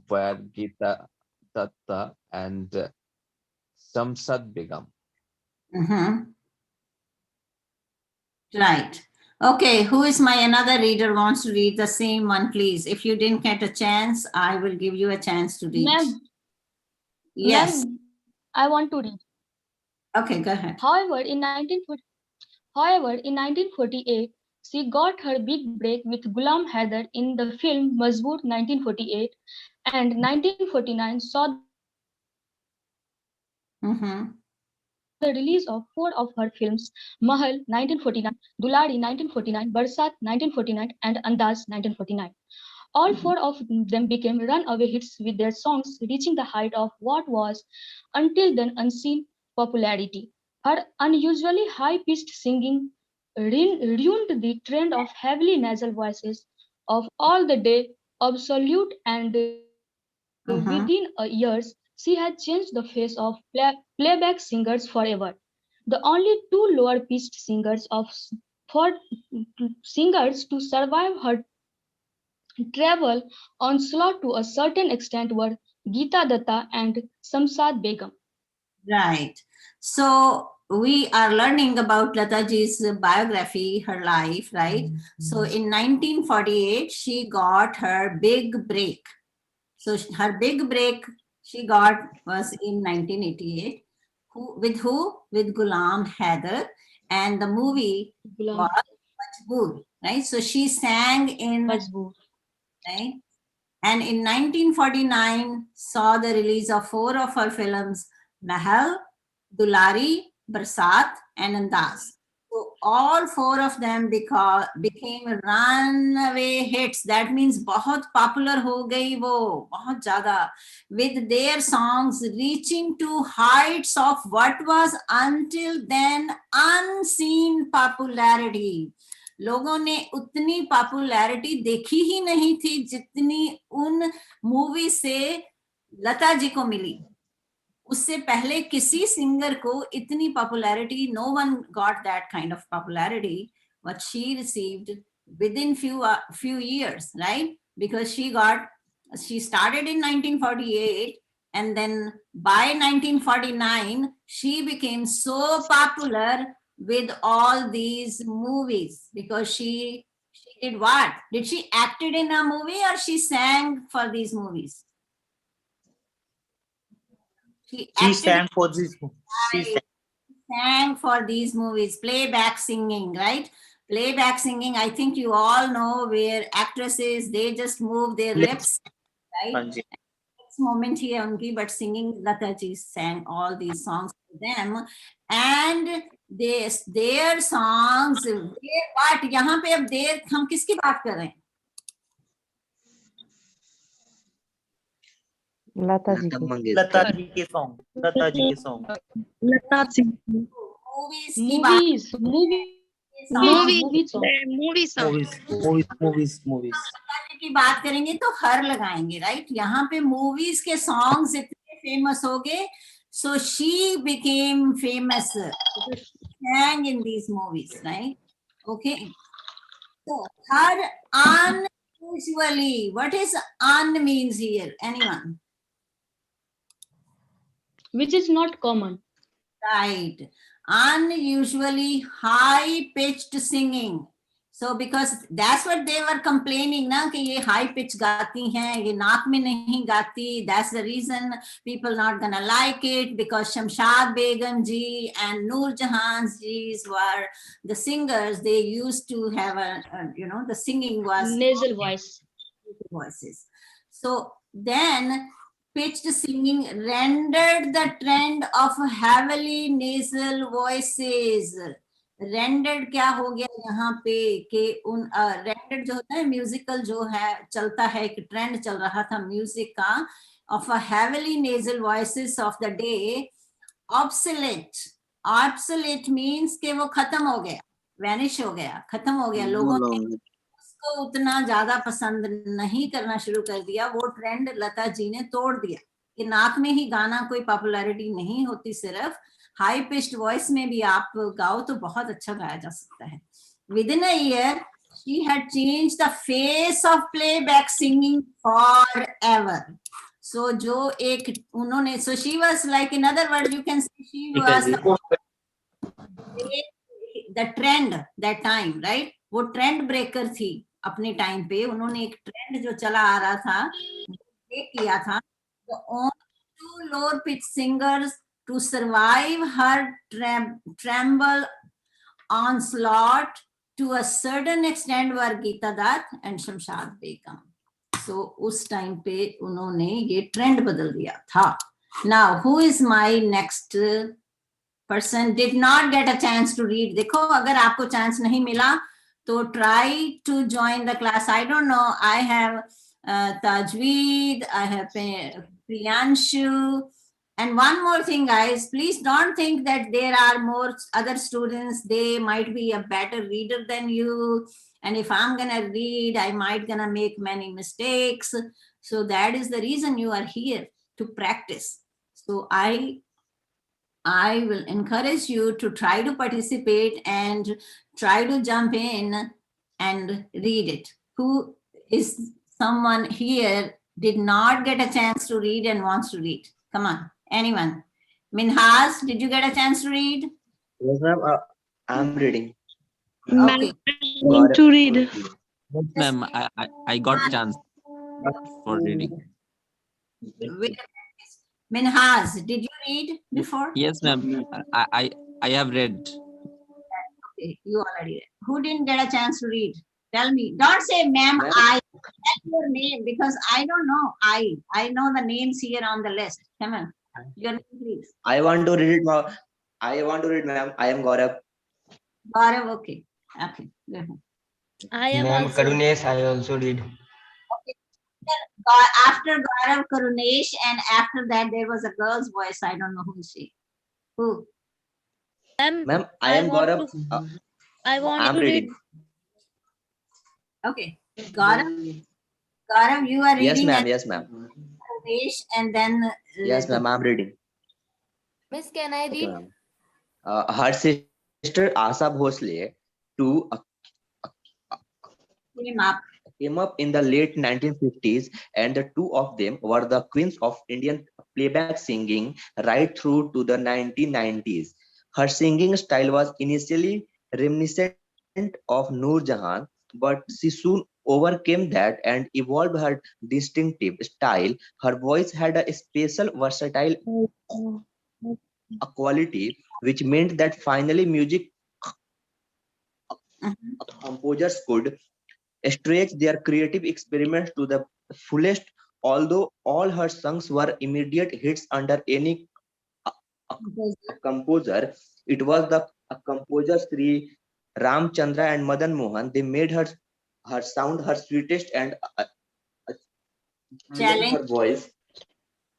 were Geeta Datta and Shamsad Begum. Right. Okay, who is my another reader wants to read the same one, please? If you didn't get a chance, I will give you a chance to read. Ma'am. Yes. Ma'am, I want to read. Okay, go ahead. However, in 1948, she got her big break with Ghulam Haidar in the film Majboor 1948, and 1949 saw the release of 4 of her films: Mahal 1949, Dulari 1949, Barsat 1949, and Andaz 1949. All 4 of them became runaway hits with their songs reaching the height of what was until then unseen popularity. Her unusually high-pitched singing ruined the trend of heavily nasal voices of all the day obsolete, and within a years, she had changed the face of playback singers forever. The only 2 lower-pitched singers to survive her travel onslaught to a certain extent were Geeta Datta and Shamsad Begum. Right. So we are learning about Lataji's biography, her life, right? So in 1948, she got her big break. So her big break she got was in 1988. With who? With Ghulam Haidar, and the movie was Majboor. right? So she sang in, right? And in 1949 saw the release of 4 of her films, Mahal, Dulari, Barsat, and Andaz. So all 4 of them became runaway hits. That means बहुत popular हो गई वो, बहुत ज़्यादा, with their songs reaching to heights of what was until then unseen popularity. लोगों ने उतनी popularity देखी ही नहीं थी जितनी उन मूवी से लता जी को मिली. उससे पहले किसी सिंगर को इतनी popularity, no one got that kind of popularity what she received within few years, right? Because she started in 1948 and then by 1949 she became so popular with all these movies because she did what? Did she acted in a movie or she sang for these movies? She sang for this. She sang for these movies, playback singing, right? Playback singing, I think you all know, where actresses, they just move their lips, right? Next moment here unki, but singing, Lata ji sang all these songs for them, and their songs, what? यहाँ पे अब हम किसकी बात कर रहे हैं? लता जी के सॉन्ग, लता जी के सॉन्ग, लता जी मूवीज की बात करेंगे तो हर लगाएंगे, राइट? यहाँ पे मूवीज के सॉन्ग्स इतने फेमस हो गए, so she became famous, sang in these movies, right? Okay. So her unusually, what is un means here? Anyone? Which is not common. Right. Unusually high pitched singing. So because that's what they were complaining ना कि ये high pitch गाती हैं, ये नाक में नहीं गाती. That's the reason people not gonna like it, because Shamshad Begum ji and Noor Jahan ji were the singers. They used to have the singing was nasal voices. So then pitched singing rendered the trend of heavily nasal voices. Rendered क्या हो गया यहाँ पे कि उन rendered जो होता है म्यूजिकल जो है चलता है, एक ट्रेंड चल रहा था म्यूजिक का of a heavily nasal voices of the day obsolete means कि वो खत्म हो गया, vanish हो गया, खत्म हो गया. लोगों ने उसको उतना ज्यादा पसंद नहीं करना शुरू कर दिया. वो ट्रेंड लता जी ने तोड़ दिया कि नाक में ही गाना कोई पॉपुलैरिटी नहीं होती, सिर्फ हाई पिच्ड वॉइस में भी आप गाओ तो बहुत अच्छा गाया जा सकता है. Within a year she had changed the face of playback singing forever. So जो एक उन्होंने, so she was like, in other words you can say she was the trend that time, right? वो ट्रेंड ब्रेकर थी अपने time पे. उन्होंने एक trend जो चला आ रहा था ये किया था. The only 2 lower pitch singers to survive her tremble onslaught to a certain extent were Geeta Dutt and Shamshad Begum. So उस टाइम पे उन्होंने ये ट्रेंड बदल दिया था. Now who is my next person? Did not get a chance to read. देखो अगर आपको चांस नहीं मिला तो try to join the class. I don't know, I have Tajveed, I have Priyanshu, and one more thing guys, please don't think that there are more other students, they might be a better reader than you, and if I'm gonna read I might gonna make many mistakes. So that is the reason you are here, to practice. So I will encourage you to try to participate and try to jump in and read it. Who is someone here did not get a chance to read and wants to read? Come on, anyone? Minhas, did you get a chance to read? Yes, ma'am. I'm reading. Okay. To read. Yes, ma'am. I got chance for reading. Minhas, did you read before? Yes, ma'am. I have read. Okay, you already read. Who didn't get a chance to read? Tell me. Don't say, ma'am, Ma'am. I. That's your name because I don't know. I know the names here on the list. Come on. Your name, please. I want to read it now. I want to read, ma'am. I am Gaurav. Gaurav, okay. Okay. Go ahead. I am Ma'am also. Karunesh, I also did. After Gaurav, Karunesh, and after that there was a girl's voice. I don't know who is she. Who? Ma'am, I am want Gaurav. to- I want I am to read. reading. Okay. Gaurav, you are Yes, reading, ma'am. and Yes, ma'am. Karunesh, and then Yes, ma'am. I am reading. Miss, can I Okay, ma'am. Her sister Asa Bhosle too came up. in the late 1950s, and the two of them were the queens of Indian playback singing right through to the 1990s. Her singing style was initially reminiscent of Noor Jahan, but she soon overcame that and evolved her distinctive style. Her voice had a special versatile quality, which meant that finally music composers could stretch their creative experiments to the fullest. Although all her songs were immediate hits under any composer, it was the composer Sri Ramchandra and Madan Mohan. They made her sound her sweetest and Challenge. her voice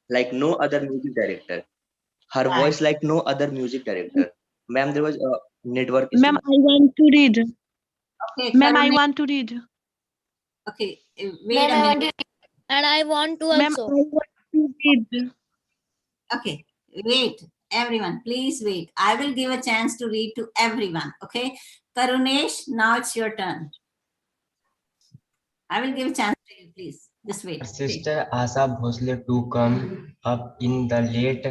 like no other music director. Her voice like no other music director. Ma'am, there was a network issue. Ma'am, I want to read. Okay, Ma'am, I Karunesh. want to read. Okay, wait a minute. And I want to Ma'am, also. I want to read. Okay, wait, everyone, please wait. I will give a chance to read to everyone. Okay, Karunesh, now it's your turn. I will give a chance to you, please. Just wait. Her sister Asa Bhosle too come up in the late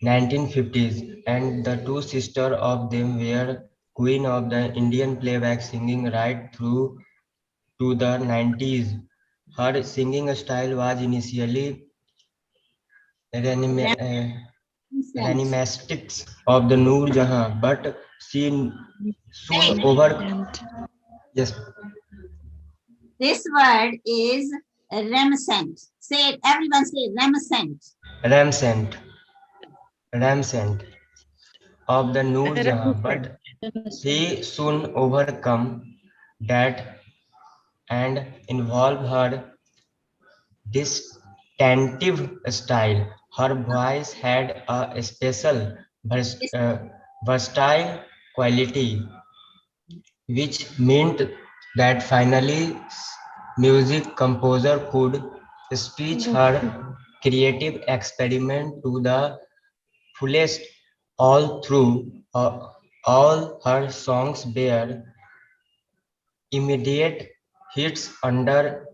1950s, and the two sisters of them were queen of the Indian playback singing right through to the 90s. Her singing style was initially reminiscent of the Noor Jahan, but she soon yes, This word is reminiscent. Say it, everyone say it, reminiscent. reminiscent of the Noor Jahan, but he soon overcome that and involved her distinctive style. Her voice had a special versatile quality, which meant that finally music composer could stretch her creative experiment to the fullest. All through all her songs bear immediate hits under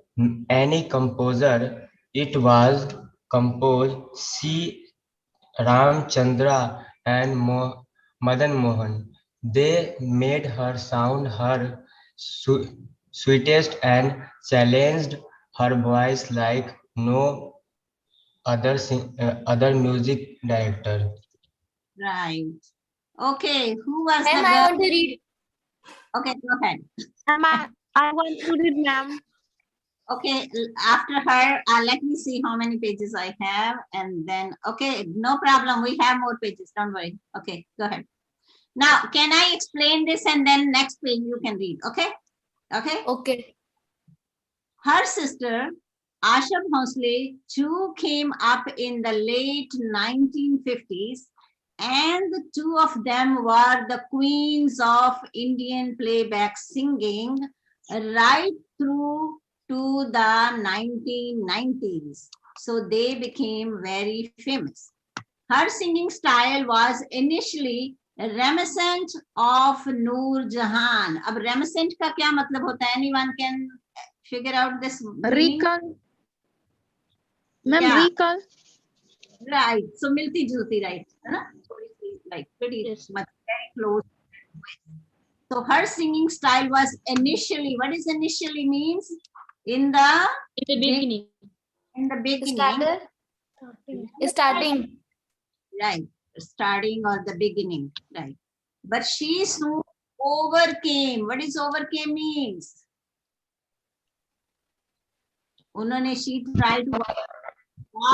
any composer. It was composed C. Ramchandra and Madan Mohan. They made her sound her sweetest and challenged her voice like no other other music director. Right. Okay, who was Ma'am, the I girl? want to read. Okay, go ahead. Ma'am, I want to read, ma'am. Okay, after her, let me see how many pages I have, and then, okay, no problem. We have more pages, don't worry. Okay, go ahead. Now, can I explain this and then next page you can read, okay? Okay? Okay. Her sister, Asha Bhosle, too came up in the late 1950s, and the two of them were the queens of Indian playback singing right through to the 1990s. So they became very famous. Her singing style was initially reminiscent of Noor Jahan. अब reminiscent का क्या मतलब होता है? Anyone can figure out this meaning? Recall. Ma'am, Yeah. recall. Right. So milti julti, right? Like pretty much very close. So her singing style was initially, what is initially means? In the beginning. In the beginning. Starting. Right. Starting or the beginning. Right. But she soon overcame. What is overcame means? उन्होंने she tried to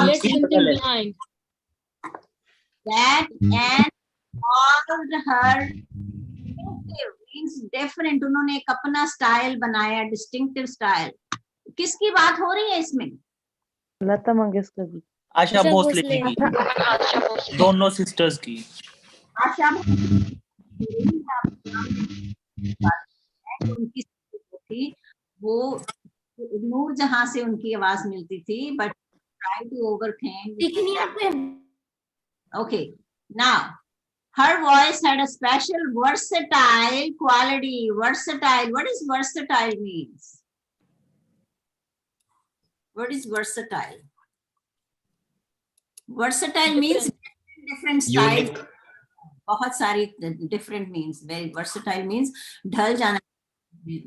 Left something behind. that and caused her means different. उन्होंने एक अपना style बनाया, distinctive style. किसकी बात हो रही है इसमें? लता मंगेशकर जी, आशा भोसले जी की, दोनों सिस्टर्स की। आशा उनकी थी, वो नूर जहां से उनकी आवाज मिलती थी, but try to overcome. Okay, now her voice had a special versatile quality. Versatile. What is versatile means? What is versatile? Versatile means different styles. बहुत सारी different means. Very versatile means ढल जाना,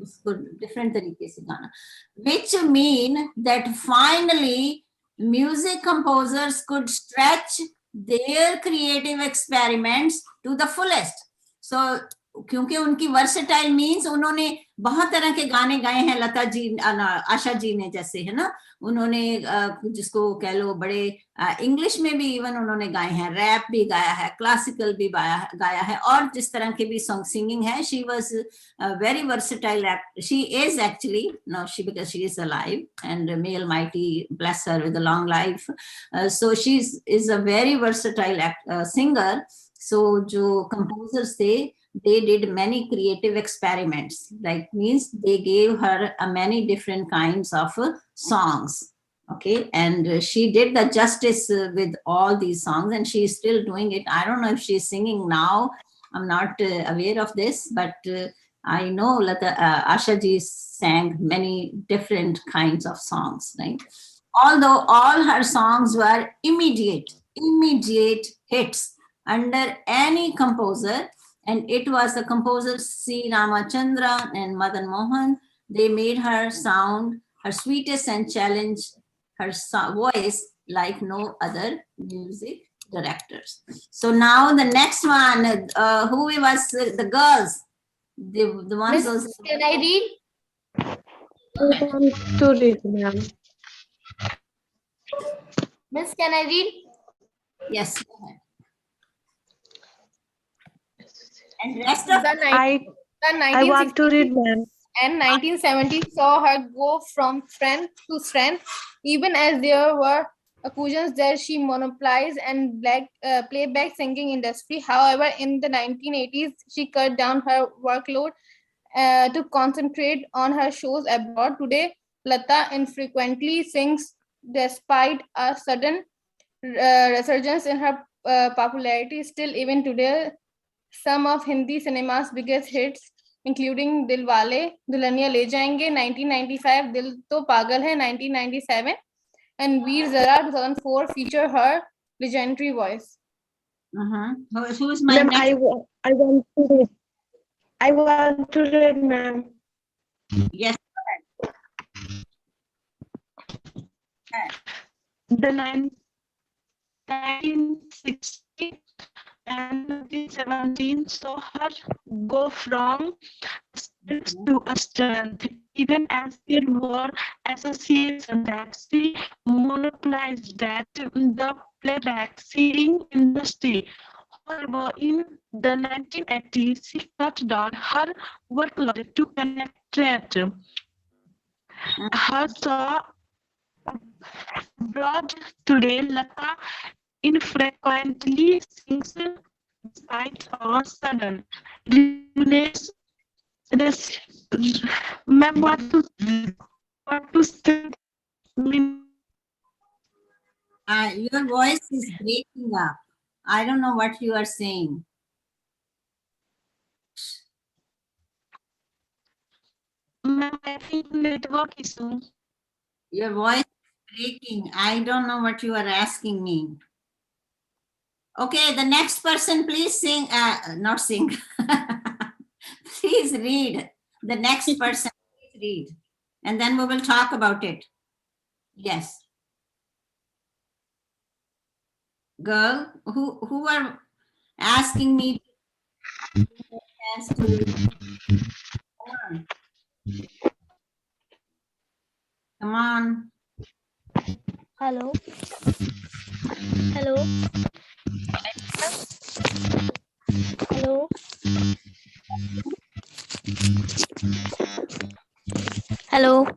उसको different तरीके से गाना. Which mean that finally music composers could stretch their creative experiments to the fullest. So क्योंकि उनकी versatile means उन्होंने बहुत तरह के गाने गाए हैं, लता जी, आशा जी ने, जैसे है ना, उन्होंने जिसको कह लो बड़े इंग्लिश में भी इवन उन्होंने गाए हैं, रैप भी गाया है, क्लासिकल भी गाया है, और जिस तरह के भी सॉन्ग सिंगिंग है. She was very versatile. She is actually, no she, because she is alive and may Almighty bless her with a long life. So she is a very versatile singer. So जो composers थे, they did many creative experiments, like means they gave her many different kinds of songs. Okay, and she did the justice with all these songs, and she is still doing it. I don't know if she's singing now. I'm not aware of this, but I know Asha ji sang many different kinds of songs, right? Although all her songs were immediate hits under any composer, and it was the composer C. Ramachandra and Madan Mohan. They made her sound her sweetest and challenged her voice like no other music directors. So now the next one, who was the girls? The ones. Miss, can I read? I want to read, ma'am. Miss, can I read? Yes, go ahead. And rest of I want to read, ma'am. And 1970 saw her go from strength to strength, even as there were occasions that she monopolized and playback singing industry. However, in the 1980s, she cut down her workload to concentrate on her shows abroad. Today, Lata infrequently sings despite a sudden resurgence in her popularity. Still, even today, some of Hindi cinema's biggest hits, including Dilwale, Dulhania Le Jayenge, 1995, Dil To Pagal Hai, 1997, and Veer Zara, 2004, feature her legendary voice. Who is my Ma'am, next? I want to read. I want to read, ma'am. Yes. The 1960 and 1917 saw her go from strength to strength, even as there were associations that she monopolized the playback singing industry. However, in the 1980s, she cut down her workload to penetrate her saw abroad. Today, Lata infrequently sings despite a sudden release. Ma'am, what to say? Your voice is breaking up. I don't know what you are saying. Ma'am, I think network issue. Your voice is breaking. I don't know what you are asking me. Okay, the next person, please sing. Not sing. Please read. The next person, please read. And then we will talk about it. Yes. Girl, who are asking me chance to come on. Come on. Hello. Hello. Hello. Hello.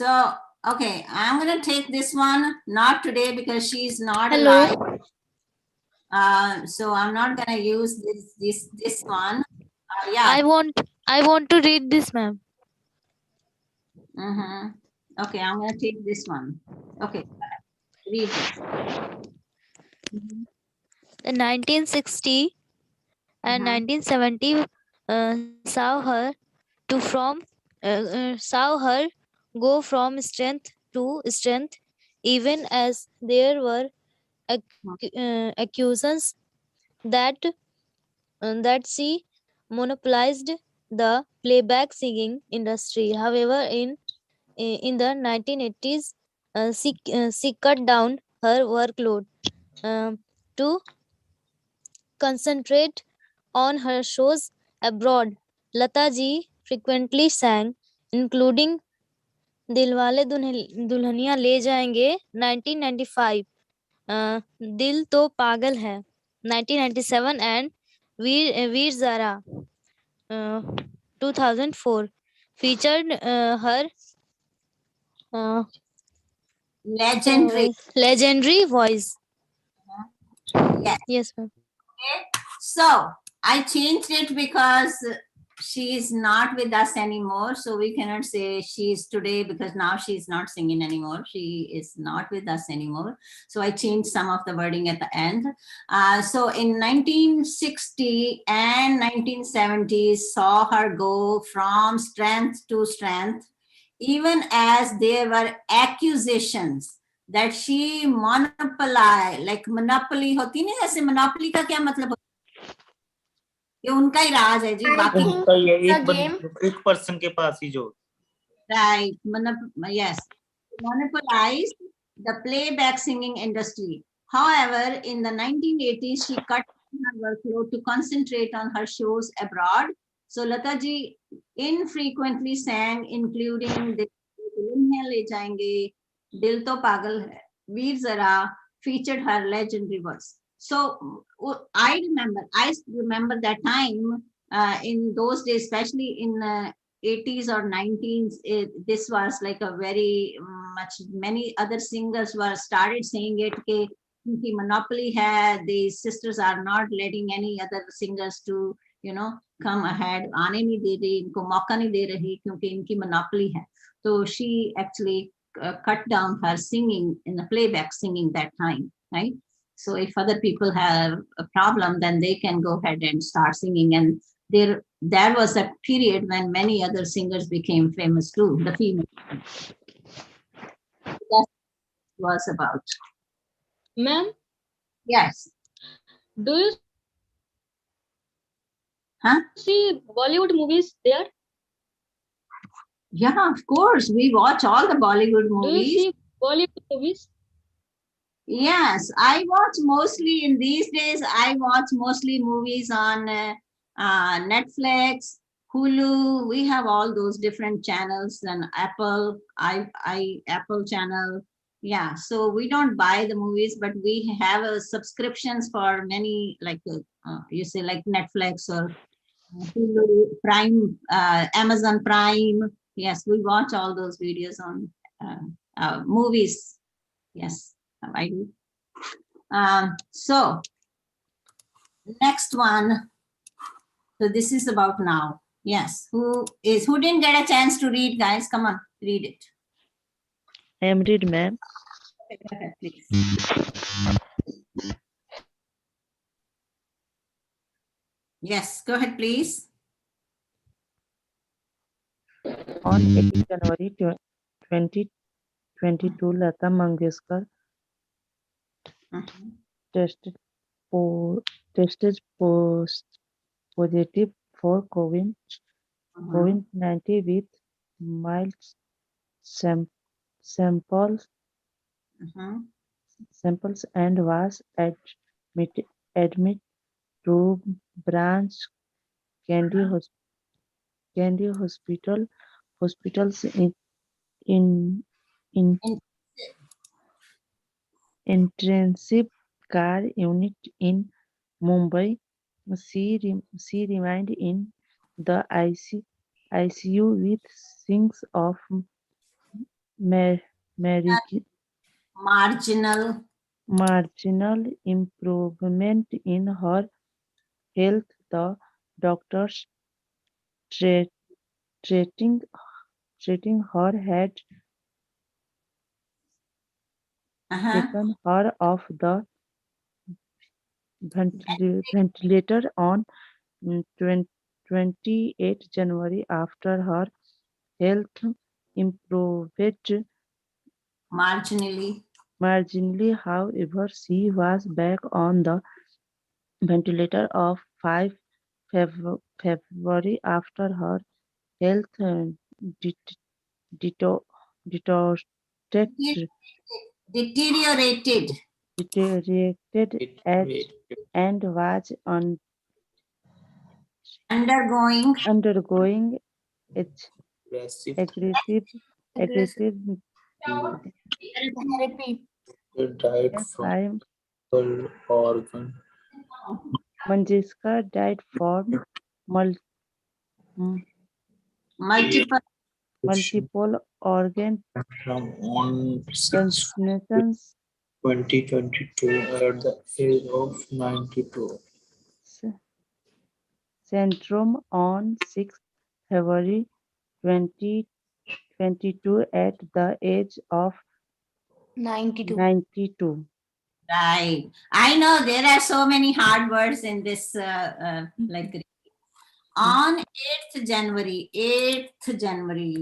So, okay, I'm going to take this one, not today because she's not Hello. alive. So I'm not going to use this one. Yeah. I want to read this, ma'am. Okay, I'm going to take this one. Okay, read this. In 1960 and 1970 saw her saw her go from strength to strength, even as there were accusations that that she monopolized the playback singing industry. However, in the 1980s, she cut down her workload to concentrate on her shows abroad. Lata ji frequently sang, including Dilwale Dulhania ले जाएंगे 1995, दिल तो पागल है 1997 and Veer Zaara 2004 featured her legendary voice. Yes, ma'am. Okay. So I changed it because she is not with us anymore. So we cannot say she is today because now she is not singing anymore. She is not with us anymore. So I changed some of the wording at the end. So in 1960 and 1970s saw her go from strength to strength, even as there were accusations that she monopolized, like monopoly होती नहीं, जैसे monopoly का क्या मतलब होता है? ये उनका ही राज है जी, बाकी उनका ये एक पर्सन के पास ही जो right, yes, monopolized the playback singing industry. However, in the 1980s, she cut her workload to concentrate on her shows abroad. So Lata ji infrequently sang, including Dil Le Jayenge, Dil To Pagal Hai, Veer Zara, featured her legendary voice. So I remember that time in those days, especially in 80s or 90s, this was like a very much, many other singers were started saying it कि उनकी monopoly है, the sisters are not letting any other singers to come ahead, आने नहीं दे रही, इनको मौका नहीं दे रही क्योंकि इनकी monopoly है. So she actually cut down her singing in the playback singing that time, right? So if other people have a problem, then they can go ahead and start singing. And there was a period when many other singers became famous too, the female. That was about. Ma'am? Yes. Do you see Bollywood movies there? Yeah, of course. We watch all the Bollywood movies. Do you see Bollywood movies? Yes, I watch mostly in these days. I watch mostly movies on Netflix, Hulu. We have all those different channels and Apple, Apple channel. Yeah, so we don't buy the movies, but we have subscriptions for many, like you say, like Netflix or Hulu, Prime, Amazon Prime. Yes, we watch all those videos on movies. Yes. I do. So next one. So this is about now. Yes. Who didn't get a chance to read, guys? Come on, read it. I am read, ma'am. Okay, go ahead, please. Yes, go ahead, please. On 18 January 2022, Lata Mangeshkar tested positive for COVID COVID-19 with mild samples and was admitted to branch Candy hospitals in intensive care unit in Mumbai. She remained in the ICU with signs of marginal improvement in her health. The doctors treating her had taken her off the ventilator on 28 January after her health improved Marginally. However, she was back on the ventilator of 5 February after her health Deteriorated. And was undergoing aggressive Therapy. Died from organ. Mangeshkar died from multiple organ On 6 transplantations 2022 at the age of 92. syndrome on 6 February 2022 at the age of 92. Right. I know there are so many hard words in this, like on 8th January,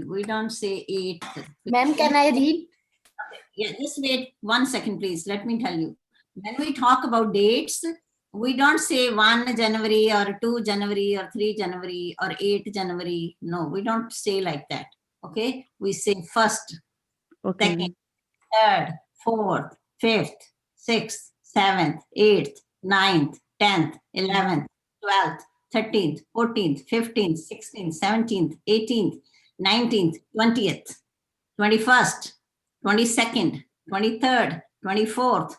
we don't say 8th. Ma'am, can I read? Yeah, just wait 1 second, please. Let me tell you. When we talk about dates, we don't say 1 January or 2 January or 3 January or 8 January. No, we don't say like that. Okay. We say 1st, 2nd, 3rd, 4th, 5th, 6th, 7th, 8th, 9th, 10th, 11th, 12th, 13th, 14th, 15th, 16th, 17th, 18th, 19th, 20th, 21st, 22nd, 23rd, 24th,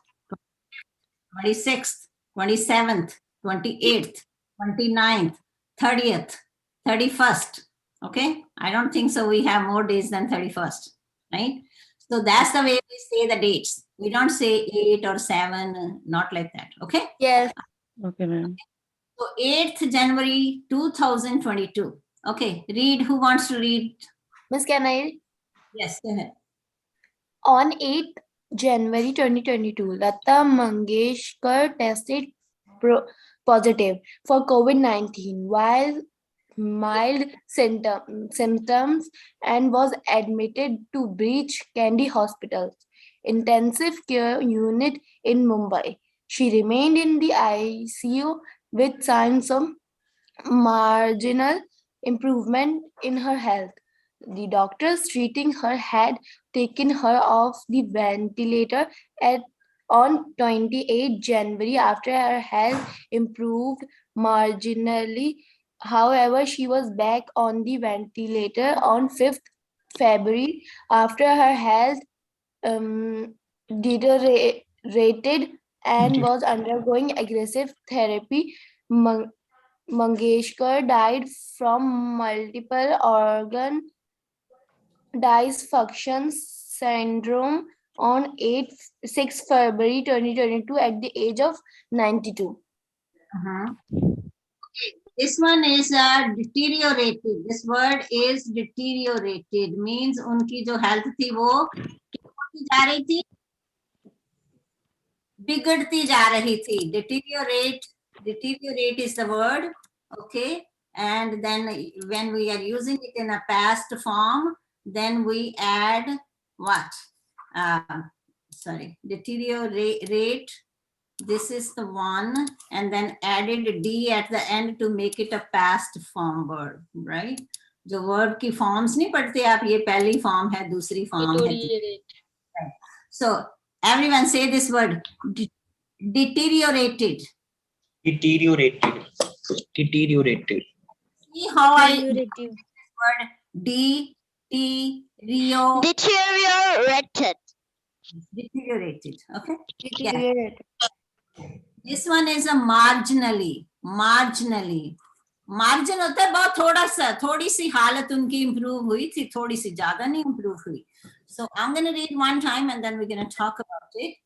26th, 27th, 28th, 29th, 30th, 31st. Okay. I don't think so. We have more days than 31st, right? So that's the way we say the dates. We don't say 8 or 7, not like that. Okay. Yes. Okay, ma'am. So 8th January 2022. Okay. Read. Who wants to read? Miss, can I? Yes, go ahead. On 8th January 2022, Lata Mangeshkar tested positive for COVID-19 while mild symptoms and was admitted to Breach Candy Hospital's intensive care unit in Mumbai. She remained in the ICU with signs of marginal improvement in her health. The doctors treating her had taken her off the ventilator on 28 January after her health improved marginally. However, she was back on the ventilator on 5th February after her health deteriorated and was undergoing aggressive therapy. Mangeshkar died from multiple organ dysfunction syndrome on 6 February 2022 at the age of 92. Okay. This one is deteriorated. This word is deteriorated. Means उनकी जो health थी वो होती जा रही थी, बिगड़ती जा रही थी. Deteriorate is the word. Okay. And then when we are using it in a past form, then we add what? Deteriorate. This is the one, and then added D at the end to make it a past form verb, right? जो verb की forms नहीं पढ़ते आप, ये पहली form है, दूसरी form है. So everyone say this word, deteriorated. Deteriorated. Deteriorated. See how I this word Deteriorated. deteriorated. Okay. Deteriorated. This one is a marginally. Margin होता है बहुत थोड़ा सा, थोड़ी सी हालत उनकी इंप्रूव हुई थी, थोड़ी सी, ज्यादा नहीं इंप्रूव हुई. So I'm going to read one time and then we're going to talk about it.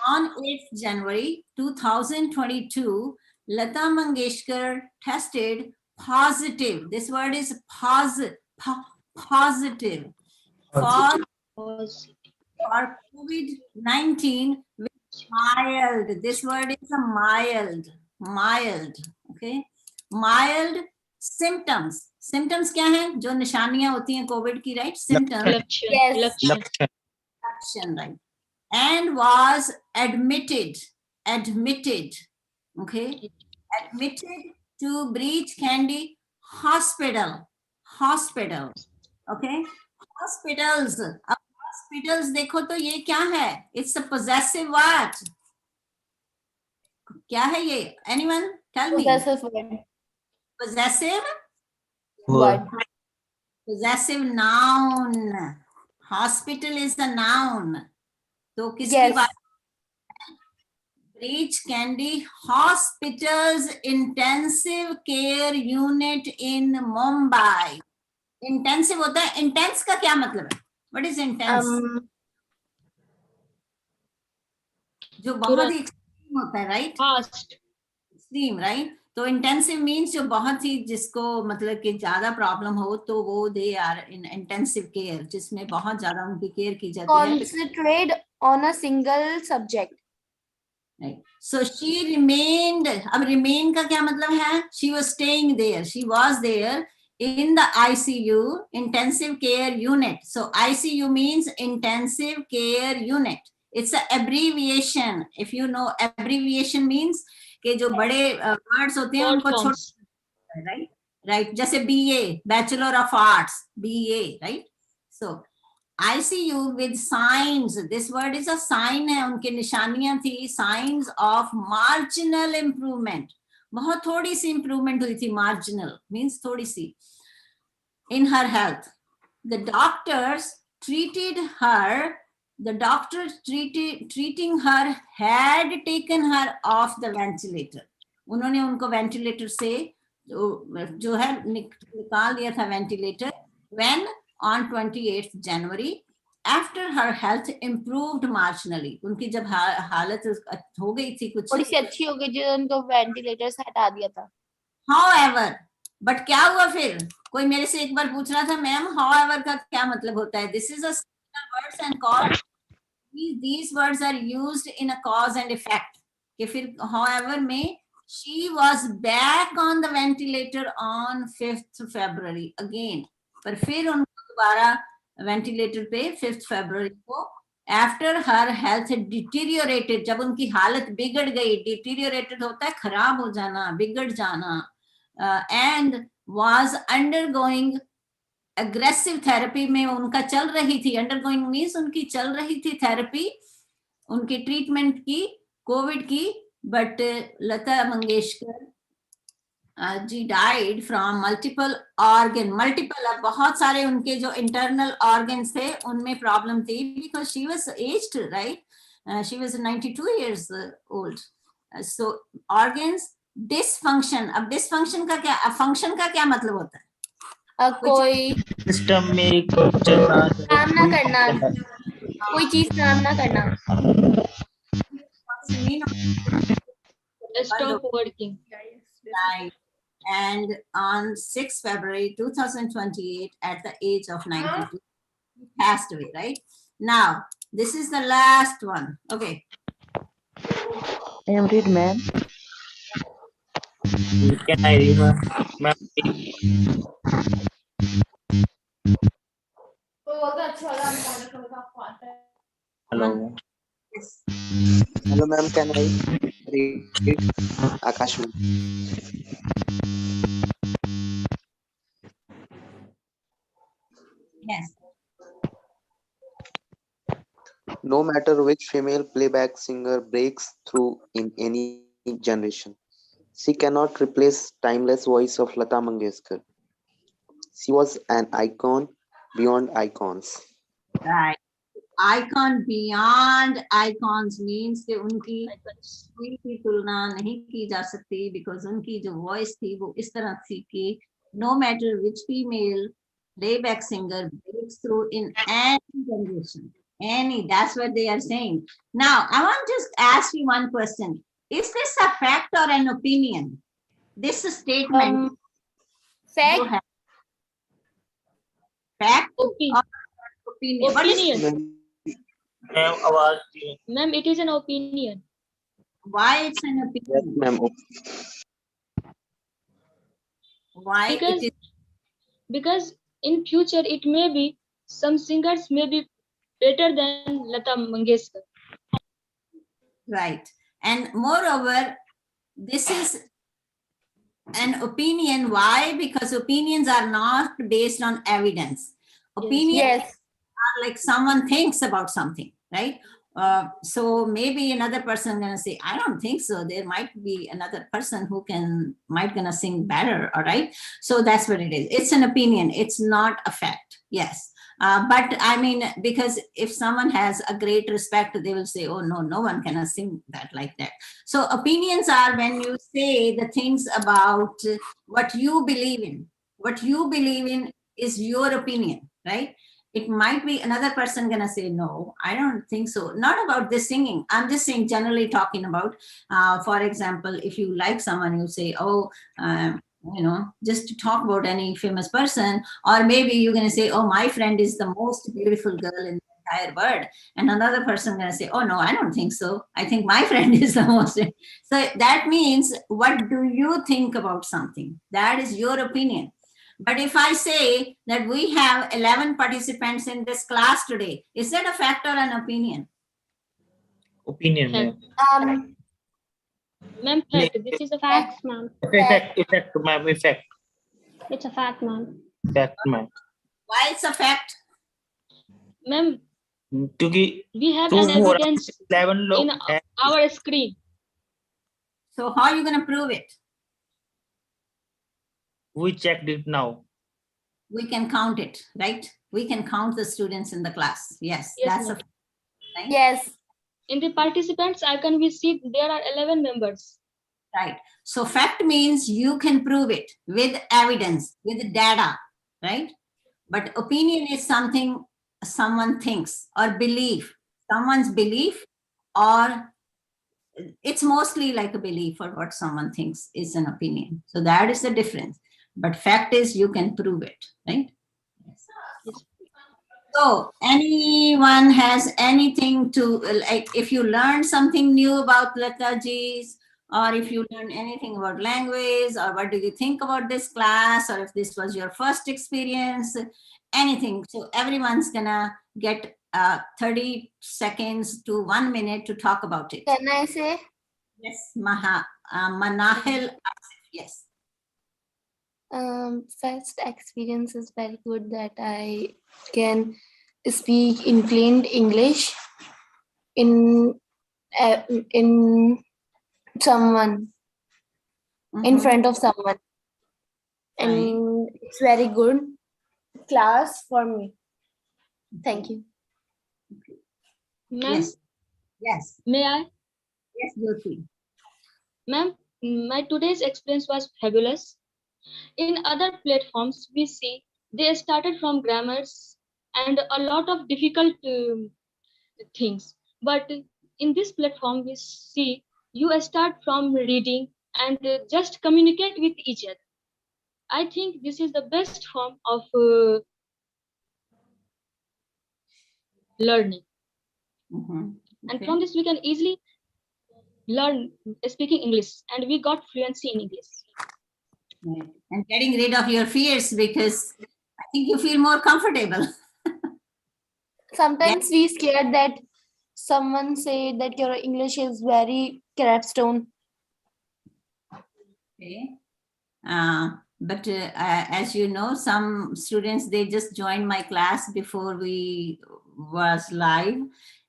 On 8th January 2022, Lata Mangeshkar tested positive. This word is positive for COVID-19 with mild. This word is a mild. Okay. Mild symptoms. Symptoms क्या हैं? जो निशानियां होती हैं Covid की, right? Symptoms. Lक्षण, right? And was admitted. Okay. Admitted to Breach Candy Hospital. Okay. Hospitals. अब hospitals देखो तो ये क्या है? It's a possessive word. क्या है ये? Anyone tell me? Possessive word. Possessive Word. Possessive noun. Hospital is a noun. तो किसकी बात? Breach Candy Hospital's intensive care unit in Mumbai. Intensive होता है. Intense का क्या मतलब है? What is intense? जो बहुत ही extreme होता है, right? Extreme, right? तो intensive means जो बहुत ही, जिसको मतलब कि ज्यादा प्रॉब्लम हो तो वो they are in intensive care, जिसमें बहुत ज्यादा उनकी केयर की जाती है. Concentrate on a single subject. Right. So she remained. अब remain का क्या मतलब है? She was staying there. She was there in the ICU, intensive care unit. So ICU means intensive care unit. It's an abbreviation. If you know, abbreviation means कि जो बड़े words होते हैं उनको छोटे, right? Right. जैसे BA, Bachelor of Arts, BA, right? So ICU with signs. This word is a sign है, उनके निशानियां थी, signs of marginal improvement. बहुत थोड़ी सी improvement हुई थी. Marginal means थोड़ी सी in her health. The doctors treating her had taken her off the ventilator. उन्होंने उनको ventilator से जो है निकाल दिया था ventilator. When on 28th January, after her health improved marginally. उनकी जब हालत हो गई थी कुछ थोड़ी सी अच्छी हो गई, जो उनको वेंटिलेटर से हटा दिया था. However, but क्या हुआ फिर? कोई मेरे से एक बार पूछ रहा था, मैम however का क्या मतलब होता है? This is a words and cause. These words are used in a cause and effect. कि फिर however में she was back on the ventilator on 5th February again. पर फिर उनको दोबारा वेंटिलेटर पे 5th February को, after her health deteriorated, जब उनकी हालत बिगड़ गई. Deteriorated होता है खराब हो जाना, बिगड़ जाना. And was undergoing aggressive therapy में उनका चल रही थी. Undergoing means उनकी चल रही थी therapy, उनकी treatment की, कोविड की. But Lata Mangeshkar ji died from multiple बहुत सारे उनके जो internal organs थे उनमें problem थी, because she was aged, right? She was 92 years old. So organs dysfunction. अब dysfunction का क्या, function का क्या मतलब होता है? कोई सिस्टम में काम ना करना, कोई चीज काम ना करना. Stop working. Right. And on 6th February 2028, at the age of 92, he passed away, right? Now, this is the last one. Okay. I am read, ma'am. Can I read, ma'am? Hello. Yes. Hello, ma'am. Can I read? Akash. No matter which female playback singer breaks through in any generation, she cannot replace timeless voice of Lata Mangeshkar. She was an icon beyond icons. Right. Icon beyond icons means कि उनकी कोई भी तुलना नहीं की जा सकती because उनकी जो voice थी वो इस तरह थी कि no matter which female playback singer breaks through in any generation, any, that's what they are saying. Now, I want to just ask you one question. Is this a fact or an opinion? This statement. Fact. You have fact or opinion? What is Ma'am, it is an opinion. why it's an opinion? Yes, ma'am. Why Because, it is? because in future it may be some singers may be better than Lata Mangeshkar. Right. And moreover, this is an opinion. Why? Because opinions are not based on evidence. Opinions are like someone thinks about something, right? So maybe another person gonna say, I don't think so. There might be another person who might gonna sing better, all right? So that's what it is. It's an opinion. It's not a fact. Yes. But I mean, because if someone has a great respect, they will say, oh no, no one can sing that like that. So opinions are when you say the things about what you believe in. What you believe in is your opinion, right? It might be another person gonna say, no, I don't think so. Not about this singing. I'm just saying generally talking about, for example, if you like someone, you say, oh, you know, just to talk about any famous person, or maybe you're going to say, oh, my friend is the most beautiful girl in the entire world. And another person going to say, oh, no, I don't think so. I think my friend is the most. So that means, what do you think about something? That is your opinion. But if I say that we have 11 participants in this class today, is that a fact or an opinion? Opinion, ma'am. Ma'am, fact. This is a fact, ma'am. Effect, ma'am. Effect. It's a fact, ma'am. Fact, ma'am. Why it's a fact? Ma'am, क्योंकि we have an evidence in our screen. So how are you going to prove it? We checked it now. We can count it, right? We can count the students in the class. Yes, that's a fact. Right? Yes. In the participants icon, we see there are 11 members. Right. So fact means you can prove it with evidence, with data, right? But opinion is something someone thinks or belief, someone's belief, or it's mostly like a belief, or what someone thinks is an opinion. So that is the difference. But fact is you can prove it, right? Yes. So anyone has anything to, like, if you learn something new about Lata Ji's, or if you learn anything about language, or what do you think about this class, or if this was your first experience, anything. So everyone's gonna get 30 seconds to 1 minute to talk about it. Can I say? Yes, Manahil, yes. First experience is very good that I can speak in plain English in someone, in front of someone, and it's very good class for me. Thank you. Ma'am? Yes. May I? Yes, Jyoti. Ma'am, my today's experience was fabulous. In other platforms, we see they started from grammars and a lot of difficult things. But in this platform, we see you start from reading and just communicate with each other. I think this is the best form of learning. And from this, we can easily learn speaking English, and we got fluency in English. Right. And getting rid of your fears, because I think you feel more comfortable. Sometimes we scared that someone say that your English is very capstone. Okay. But as you know, some students, they just joined my class before we was live,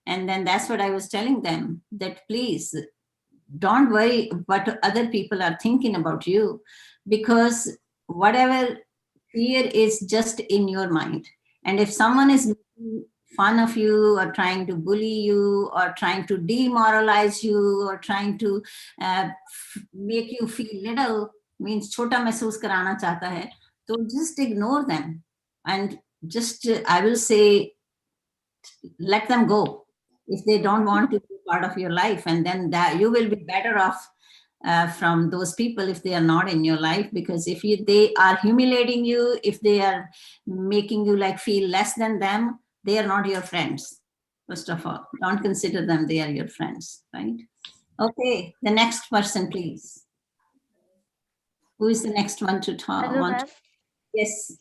And then that's what I was telling them, that please don't worry what other people are thinking about you, because whatever fear is just in your mind. And if someone is making fun of you or trying to bully you or trying to demoralize you or trying to make you feel little, means chota महसूस कराना चाहता है, so just ignore them and just I will say let them go if they don't want to be part of your life, and then that you will be better off from those people if they are not in your life, because if they are humiliating you, if they are making you like feel less than them, they are not your friends. First of all, don't consider them, they are your friends, right? Okay, the next person, please. Who is the next one to talk? Hello, ma'am. Yes.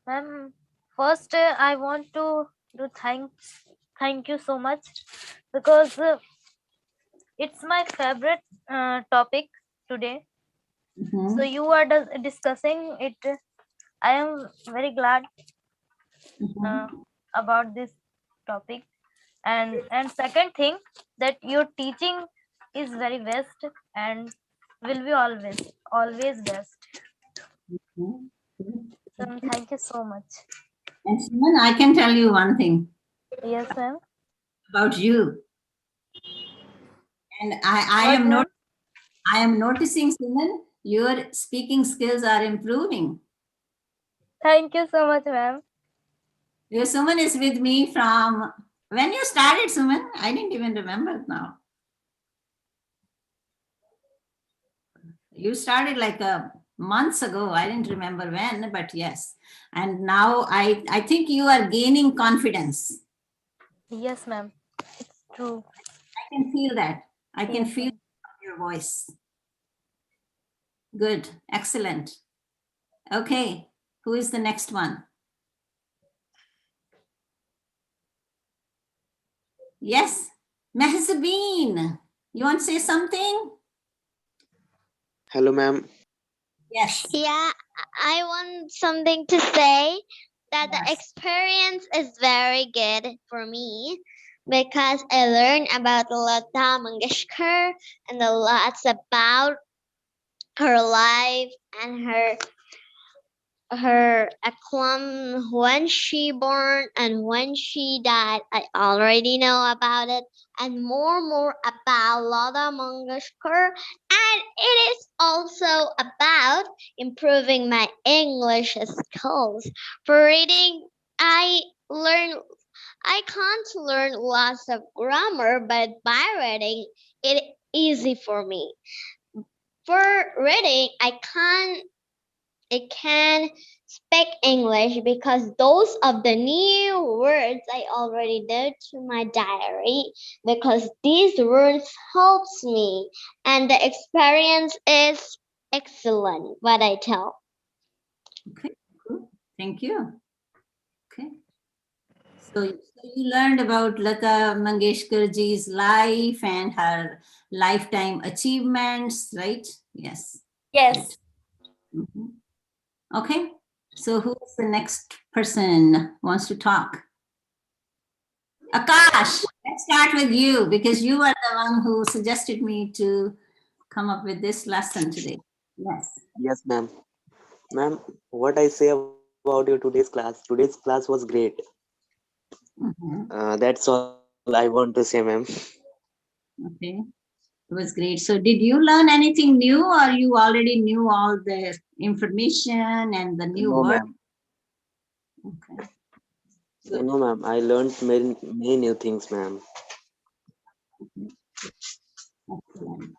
Ma'am, first I want to do thank you so much, because it's my favorite topic today. So you are discussing it. I am very glad about this topic. And second thing, that your teaching is very best and will be always best. So thank you so much. And Suman, I can tell you one thing. Yes, ma'am. About you. And I am noticing, Suman, your speaking skills are improving. Thank you so much, ma'am. Your Suman is with me from when you started, Suman. I didn't even remember now. You started like months ago. I didn't remember when, but yes. And now I think you are gaining confidence. Yes, ma'am. It's true. I can feel that. I can feel your voice. Good. Excellent. Okay. Who is the next one? Yes. Mehzabeen. You want to say something? Hello, ma'am. Yes. Yeah, I want something to say that the experience is very good for me because I learned about Lata Mangeshkar and a lot about her life and her account when she born and when she died. I already know about it, and more about Lata Mangeshkar, and it is also about improving my English skills. For reading, I can't learn lots of grammar, but by reading it easy for me. For reading, I can speak English because those of the new words I already did to my diary, because these words helps me and the experience is excellent, what I tell. Okay, cool. Thank you. Okay. So you learned about Lata Mangeshkar Ji's life and her lifetime achievements, right? Yes. Yes. Mhm. Okay. So who is the next person wants to talk? Akash, let's start with you because you are the one who suggested me to come up with this lesson today. Yes. Yes, ma'am. Ma'am, what I say about your today's class? Today's class was great. That's all I want to say, ma'am. Okay. It was great. So did you learn anything new or you already knew all the information and the new No, word? ma'am. Okay. No, ma'am. I learned many new things, ma'am. Excellent.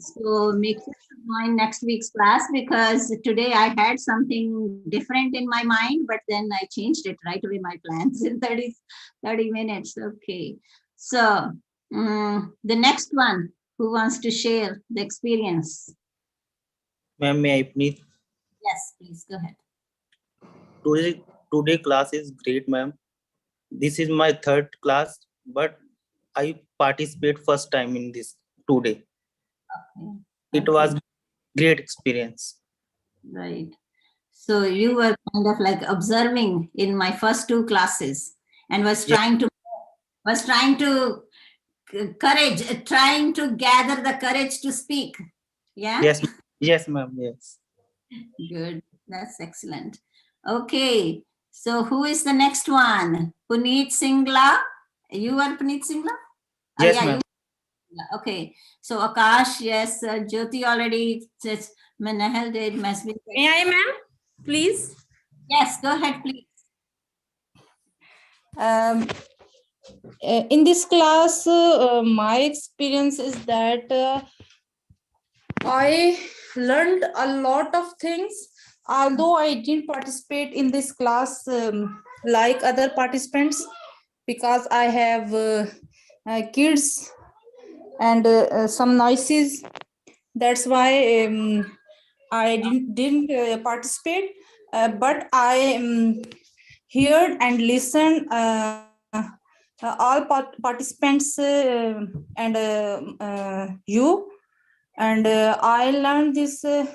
So make sure to join next week's class because today I had something different in my mind, but then I changed it right away, my plans in 30 minutes. Okay. So the next one, who wants to share the experience? Ma'am, may I please? Yes, please go ahead. Today class is great, ma'am. This is my third class, but I participate first time in this today. Okay. It was great experience. Right. So you were kind of like observing in my first two classes and was trying to was trying to gather the courage to speak. Yeah. Yes, ma'am. Yes. Good. That's excellent. Okay. So who is the next one? Puneet Singla. You are Puneet Singla? Yes, ma'am. Okay. So Akash, yes. Jyoti already says. Manahal did. May I, ma'am? Please. Yes. Go ahead, please. In this class, my experience is that I learned a lot of things, although I didn't participate in this class like other participants, because I have kids and some noises. That's why I didn't participate, but I heard and listened all participants and you, and I learned this. The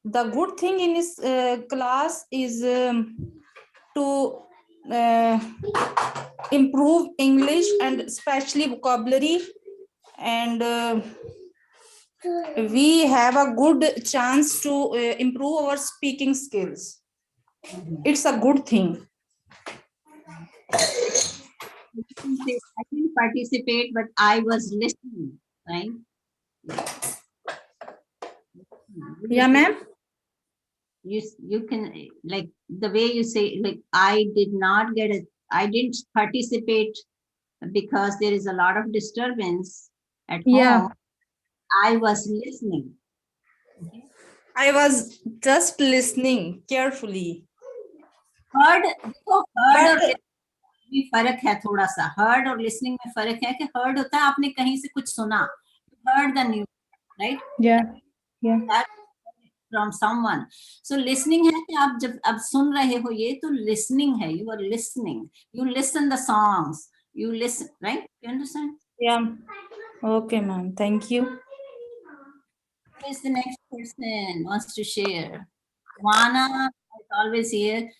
good thing in this class is to improve English and especially vocabulary, and we have a good chance to improve our speaking skills. It's a good thing. I didn't participate, but I was listening, right? Yeah, ma'am. You can, like the way you say, like I didn't participate because there is a lot of disturbance at home. I was listening. Okay. I was just listening carefully. Heard और भी फर्क है थोड़ा सा. Heard और listening में फर्क है कि heard होता है आपने कहीं से कुछ सुना. Heard the news, right? Yeah. That from someone. So listening है कि आप जब अब सुन रहे हो ये तो listening है. You are listening. You listen the songs. You listen, right? You understand? Yeah. Okay, ma'am. Thank you. Who is the next person wants to share? Wana is always here.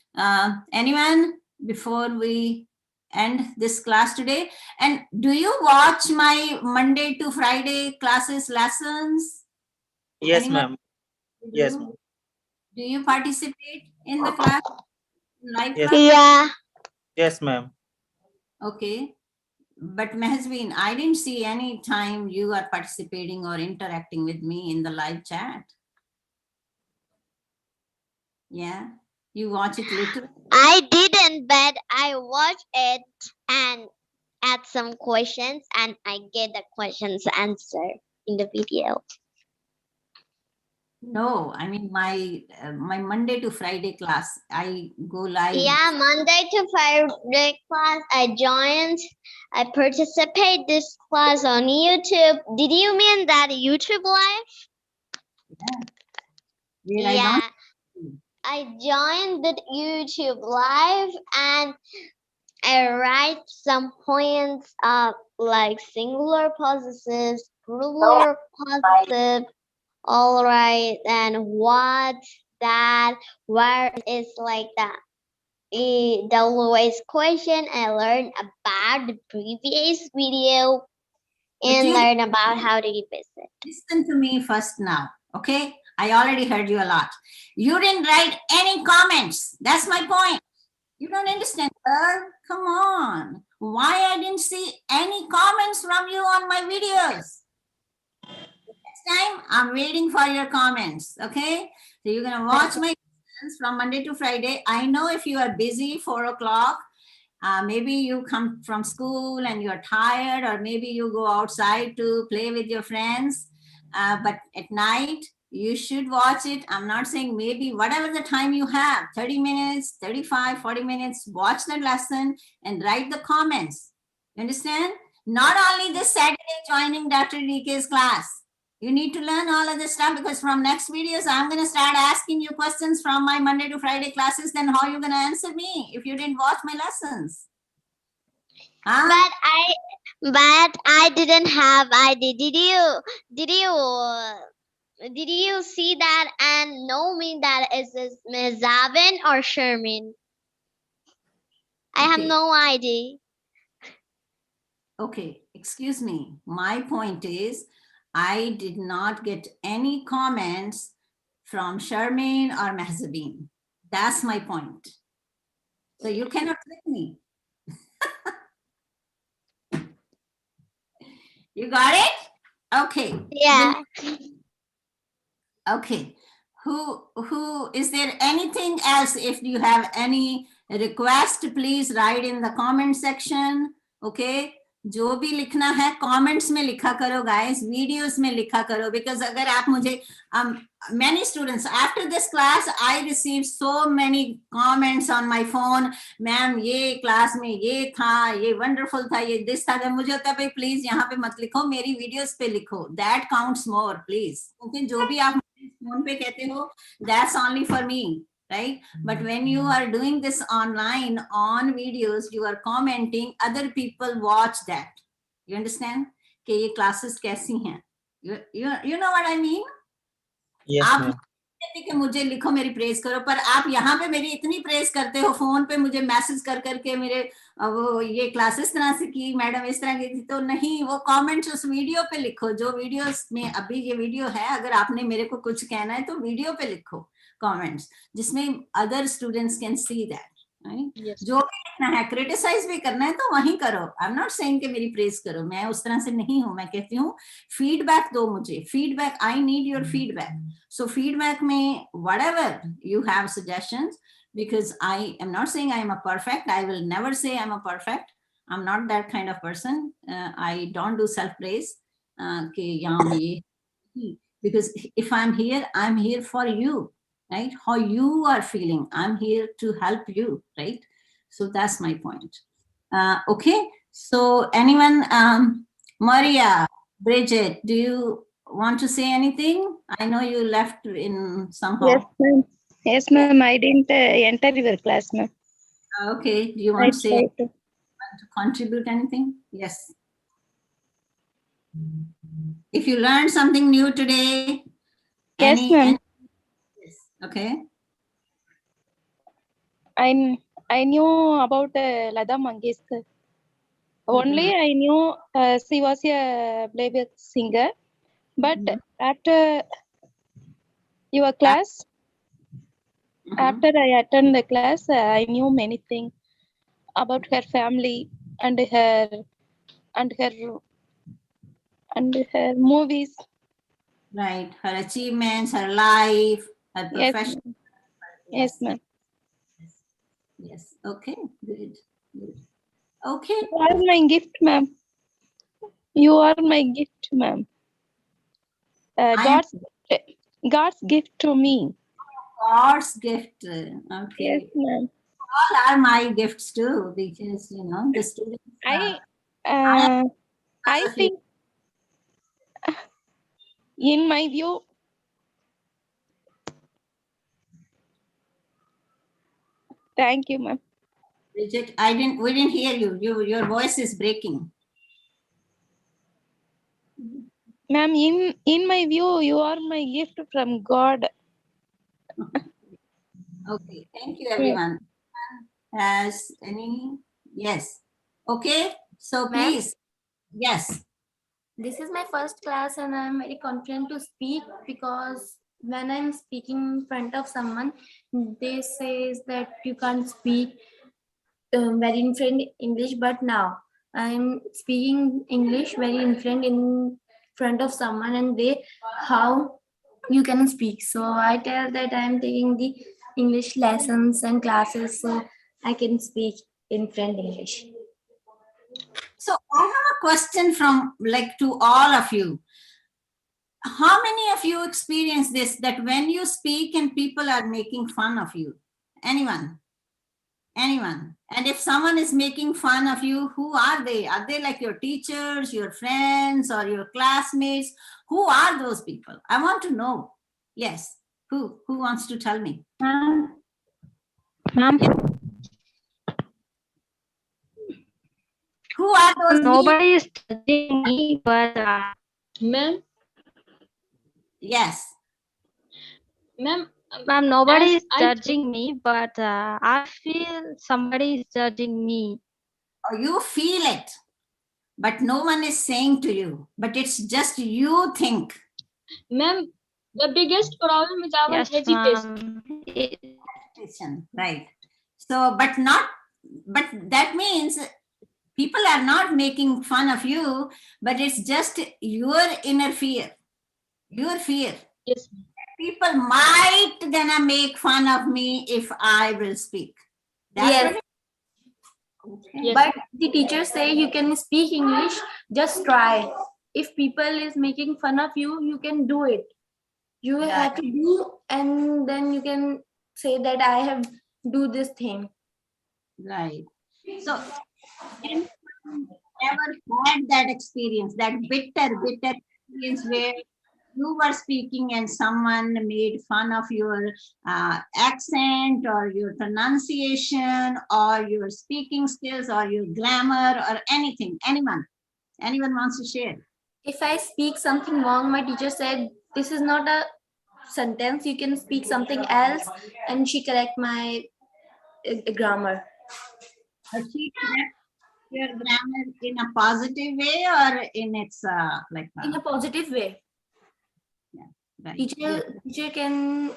Anyone before we end this class today? And do you watch my Monday to Friday classes lessons? Yes, ma'am. Yes. Do you participate in the class? Live Yes. class? Yeah. Yes, ma'am. Okay. But Mehzbeen, I didn't see any time you are participating or interacting with me in the live chat. Yeah. You watch it later? I didn't, but I watched it and add some questions, and I get the questions answered in the video. No, I mean my Monday to Friday class, I go live. Yeah, Monday to Friday class, I joined. I participate this class on YouTube. Did you mean that YouTube live? Yeah. Yeah. I joined the YouTube live and I write some points up like singular possessives, plural possessive, all right, and what, that, where is like that. The always question I learned about the previous video and learn about how to use it. Listen to me first now, okay? I already heard you a lot. You didn't write any comments. That's my point. You don't understand, girl. Come on. Why I didn't see any comments from you on my videos? Next time, I'm waiting for your comments, okay? So you're going to watch my lessons from Monday to Friday. I know if you are busy, 4 o'clock, maybe you come from school and you're tired, or maybe you go outside to play with your friends. But at night, you should watch it. I'm not saying maybe, whatever the time you have, 30 minutes, 35, 40 minutes, watch that lesson and write the comments. You understand? Not only this Saturday joining Dr. DK's class. You need to learn all of this stuff, because from next videos, I'm going to start asking you questions from my Monday to Friday classes. Then how are you going to answer me if you didn't watch my lessons? Huh? But I didn't have ID. Did you see that and know me that is this Ms. Zavin or Sherman? I have no ID. Okay, excuse me. My point is, I did not get any comments from Charmaine or Mahzabeen. That's my point. So you cannot trick me. You got it? Okay. Yeah. Okay. Who is there anything else? If you have any request, please write in the comment section. Okay. जो भी लिखना है comments में लिखा करो guys, videos में लिखा करो, बिकॉज अगर आप मुझे many students after this class I received so many comments on my phone, ma'am ये क्लास में ये था, ये वंडरफुल था, ये दिस था, मुझे होता है भाई प्लीज यहाँ पे मत लिखो, मेरी वीडियोस पे लिखो, दैट काउंट्स मोर प्लीज, क्योंकि जो भी आप फोन पे कहते हो that's only for me, right? But when you are doing this online on videos, you are commenting, other people watch that. You understand? कि ये classes कैसी हैं? You know what I mean? Yes, आप ma'am. कहते कि मुझे लिखो, मेरी प्रेज करो, पर आप यहाँ पे मेरी इतनी प्रेज करते हो, फोन पे मुझे मैसेज कर करके मेरे वो ये क्लासेस तरह से की, मैडम इस तरह की थी, तो नहीं, वो कमेंट्स उस वीडियो पे लिखो, जो वीडियोस में अभी ये वीडियो है, अगर आपने मेरे को कुछ कहना है तो वीडियो पे लिखो कमेंट्स, जिसमें other students can see that, right? जो भी लिखना है, क्रिटिसाइज भी करना है तो वहीं करो। आई एम नॉट सेइंग कि मेरी प्रेज करो, मैं उस तरह से नहीं हूं, मैं कहती हूँ फीडबैक दो मुझे, feedback, I need your feedback. So feedback में whatever you have suggestions, because I am not saying I am a perfect. I will never say I'm a perfect. I'm not that kind of person. I don't do self praise. Because if I'm here for you, right? How you are feeling, I'm here to help you, right? So that's my point. Okay. So anyone, Maria, Bridget, do you want to say anything? I know you left in somehow. Yes, ma'am. Yes, ma'am. I didn't enter your class, ma'am. Okay. Do you want to say, want to contribute anything? Yes. If you learned something new today. Yes, ma'am. Yes. Okay. I knew about Lata Mangeshkar. Only I knew she was a playback singer. But after your class, after I attend the class, I knew many things about her family and her movies. Right, her achievements, her life, her profession. Yes, ma'am. Yes. Okay. Good. Good. Okay. You are my gift, ma'am. You are my gift, ma'am. God's gift to me. God's gift. Okay. Yes, ma'am. All are my gifts too, because you know the students. I think, in my view, thank you, ma'am. Bridget, we didn't hear you. Your voice is breaking. Ma'am, in my view, you are my gift from God. Okay, thank you, everyone. Has any? Yes. Okay, so please. Yes. This is my first class and I'm very confident to speak, because when I'm speaking in front of someone, they say that you can't speak very in fluent English, but now I'm speaking English very in fluent in front of someone, and they how you can speak. So I tell that I'm taking the English lessons and classes so I can speak in fluent English. So I have a question from to all of you. How many of you experience this, that when you speak and people are making fun of you? Anyone? Anyone? And if someone is making fun of you, who are they? Are they like your teachers, your friends, or your classmates? Who are those people? I want to know. Yes. Who wants to tell me? Ma'am. Who are those? Nobody is judging me, but ma'am. Yes. Ma'am, nobody is judging me, but I feel somebody is judging me. Oh, you feel it, but no one is saying to you, but it's just you think. Ma'am, the biggest problem is our hesitation. Hesitation, right. So, but that means people are not making fun of you, but it's just your inner fear, your fear. Yes. People might gonna make fun of me if I will speak. That's Yes. what Okay. But the teacher say you can speak English, just try. If people is making fun of you, you can do it. You have to do, and then you can say that I have do this thing. Right. So, anyone ever had that experience, that bitter experience where you were speaking and someone made fun of your accent or your pronunciation or your speaking skills or your grammar or anything? Anyone wants to share? If I speak something wrong, my teacher said, this is not a sentence, you can speak something else, and she correct my grammar. She correct your grammar in a positive way or in its in a positive way. Yeah, right. Teacher can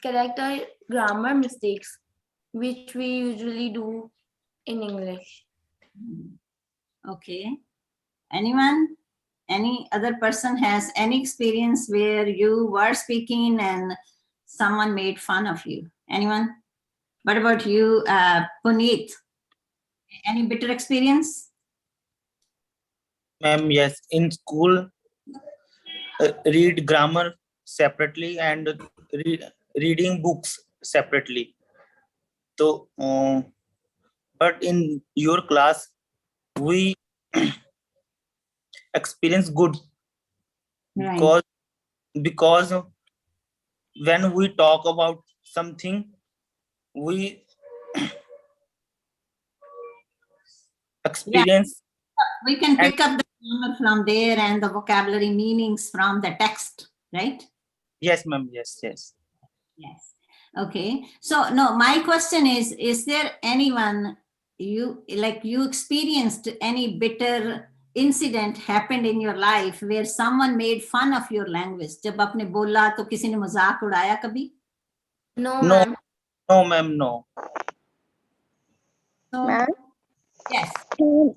correct our grammar mistakes, which we usually do in English. Okay. Anyone? Any other person has any experience where you were speaking and someone made fun of you? Anyone? What about you, Puneet? Any bitter experience? Ma'am, yes. In school, read grammar separately and reading books separately. So, but in your class, we experience good, Right. because when we talk about something, we experience. We can pick up the grammar from there and the vocabulary meanings from the text, right? Yes, ma'am. Yes. Yes. Okay. So no, my question is there anyone you experienced any bitter incident happened in your life where someone made fun of your language? जब आपने बोला तो किसी ने मजाक उड़ाया कभी? No, No, ma'am. no, ma'am, no. Ma'am? Yes.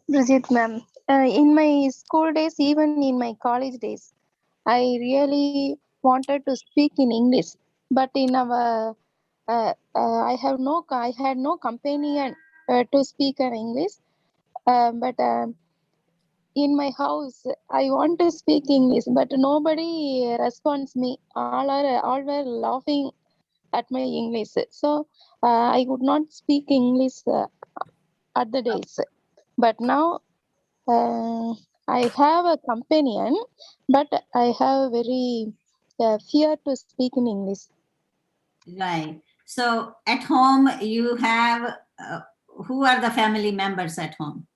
Brigitte, ma'am. In my school days, even in my college days, I really wanted to speak in English, but in our I had no companion to speak in English. But in my house, I want to speak English, but nobody responds me. All were laughing at my English. So I could not speak English at the days. But now I have a companion, but I have very fear to speak in English. Right. So at home you have who are the family members at home?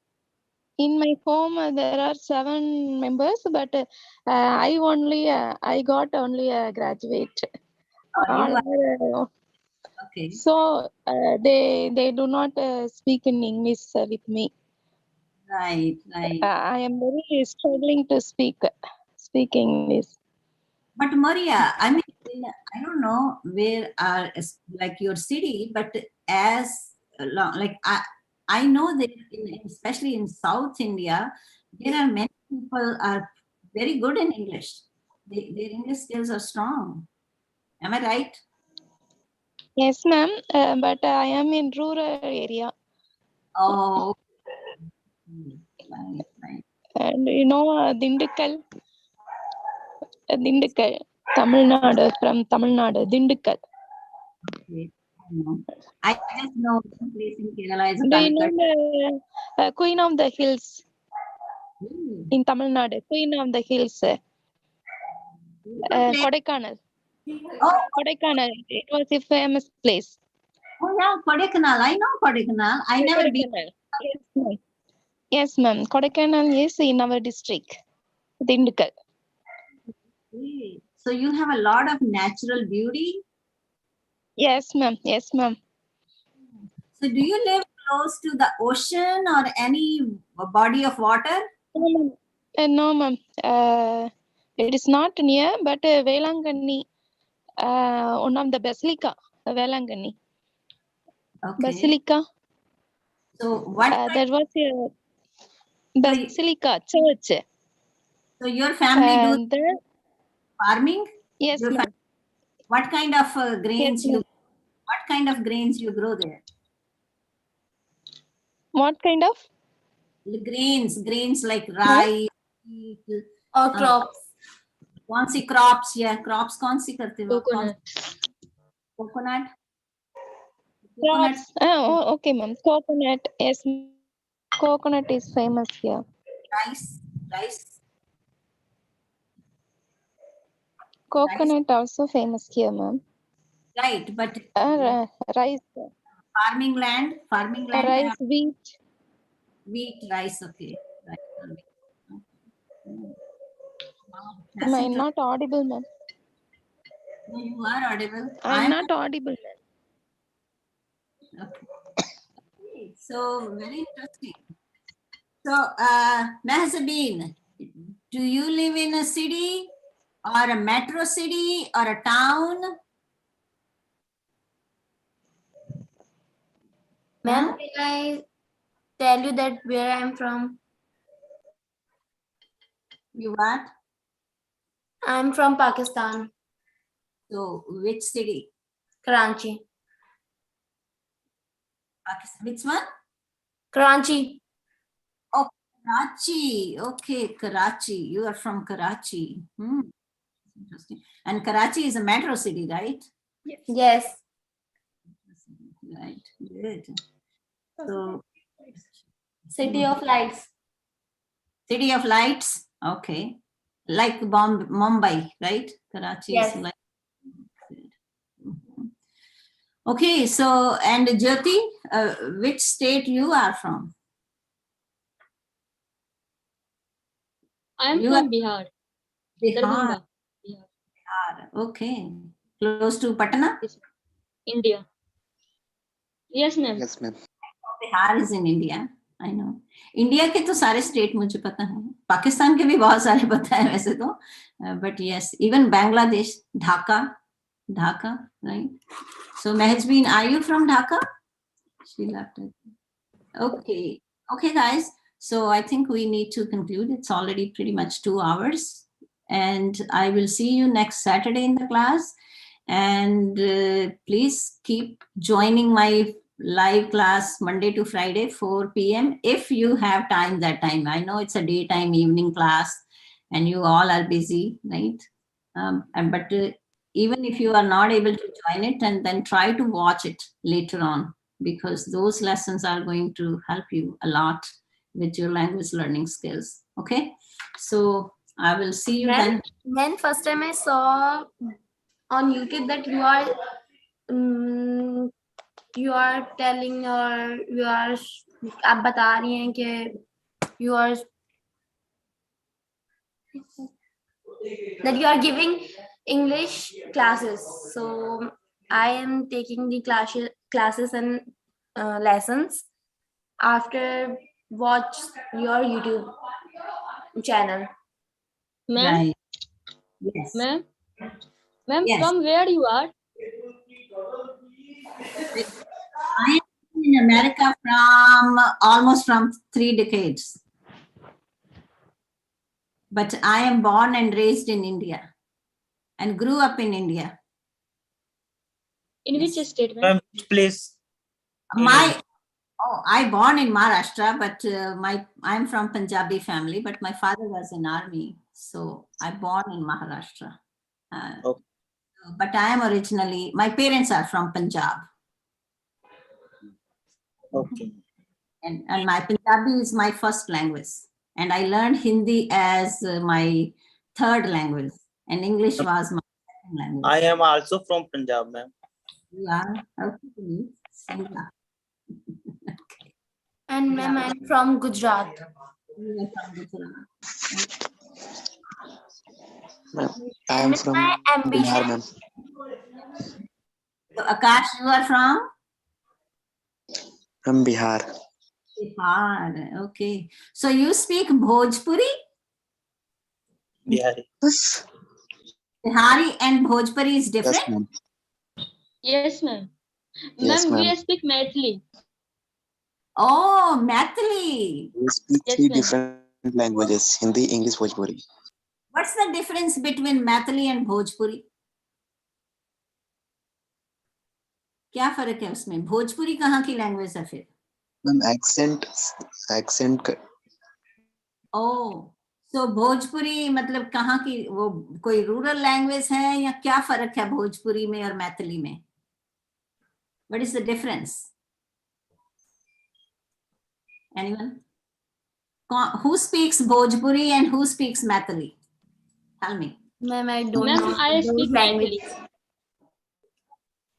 In my home, there are 7 members, but I got only a graduate. Okay. So they do not speak in English with me. Right. I am very struggling to speak English. But Maria, I mean, I don't know where are like your city, but as like I know that especially in South India, there are many people are very good in English. Their English skills are strong. Am I right? Yes, ma'am. But I am in rural area. Oh. Right. And you know Dindigul, Tamil Nadu, from Tamil Nadu, Dindigul. Okay. I just know some place in Kerala is a Do you know Calicut. the Queen of the Hills in Tamil Nadu? Queen of the Hills. Kodaikanal. Oh, Kodaikanal. It was a famous place. Oh yeah, Kodaikanal. I know Kodaikanal. I never been. Yes, ma'am. Yes, ma'am. Kodaikanal is in our district, Dindigul. Okay. So you have a lot of natural beauty. Yes, ma'am. Yes, ma'am. So do you live close to the ocean or any body of water? No, ma'am. It is not near, but Velangani, one of the basilica, Velangani. Okay. Basilica. So what? There was a basilica church. So your family do There, farming? yes, Your ma'am. What kind of grains Yes, you? What kind of grains you grow there? What kind of? Grains like rye, wheat, or crops. कौन सी crops या crops कौन सी करते हो? Coconut. Crops. Oh, okay, ma'am. Coconut. Yes, coconut is famous here. Rice. Coconut also famous here, ma'am. Right, but rice. Farming land. Rice, wheat. Rice. Okay. Right. Am I not audible, ma'am? No, you are audible. I'm not audible, ma'am. Okay. So very interesting. So, Mahzabeen, do you live in a city or a metro city or a town? Ma'am, can I tell you that where I'm from? You what? I'm from Pakistan. So, which city? Karachi. Pakistan. Which one? Karachi. Oh, Karachi. Okay, Karachi. You are from Karachi. Interesting. And Karachi is a metro city, right? Yes. Right. Good. So, City of Lights. City of Lights. Okay. Like Mumbai, right? Karachi Yes. is like. Okay, so, and Jyoti, which state you are from? I am from Bihar. Bihar. Okay. Close to Patna? India. Yes, ma'am. Yes, ma'am. Bihar is in India. I know. India के तो सारे state मुझे पता है. पाकिस्तान के भी बहुत सारे पता है वैसे तो. But yes, even Bangladesh, Dhaka, right? So Mahzabeen, are you from Dhaka? She left it. Okay. Okay, guys. So I think we need to conclude. It's already pretty much 2 hours. And I will see you next Saturday in the class. And please keep joining my live class Monday to Friday, 4 p.m. if you have time that time. I know it's a daytime evening class and you all are busy, right? But even if you are not able to join it, and then try to watch it later on, because those lessons are going to help you a lot with your language learning skills. Okay, so I will see you then. When first time I saw on YouTube that you are telling, or you are आप बता रही हैं कि you are that you are giving English classes. So I am taking the classes and lessons after watch your YouTube channel. Ma'am. Right. Yes. Ma'am. Ma'am, Yes. from where you are? I am in America from almost from 3 decades. But I am born and raised in India and grew up in India. In which state, Ma'am, which place? I born in Maharashtra, but I'm from Punjabi family, but my father was in army, so I born in Maharashtra. But I am originally, my parents are from Punjab. Okay. And my Punjabi is my first language. And I learned Hindi as my third language. And English was my second language. I am also from Punjab, ma'am. You are? Okay. And ma'am, I'm from Gujarat. You are from Gujarat. Ma'am, I am from Bihar, ma'am. So Akash, you are from? From Bihar. Bihar. Okay. So you speak Bhojpuri? Bihari. Bihari and Bhojpuri is different? Yes, ma'am. Yes, ma'am. Yes, Ma'am, ma'am. we speak Maithili. Oh, Maithili. We speak Yes, three ma'am. different languages: Hindi, English, Bhojpuri. What's the difference between Maithili and Bhojpuri? क्या फर्क है उसमें? भोजपुरी कहाँ की language है फिर? Ma'am, accent. ओ, so Bhojpuri मतलब कहाँ की, वो कोई रूरल लैंग्वेज है या क्या फर्क है भोजपुरी में और मैथिली में? What is the difference? Anyone? Who speaks Bhojpuri and who speaks Maithili? Tell me. Ma'am, I don't Ma'am, know I those speak languages. Maithili.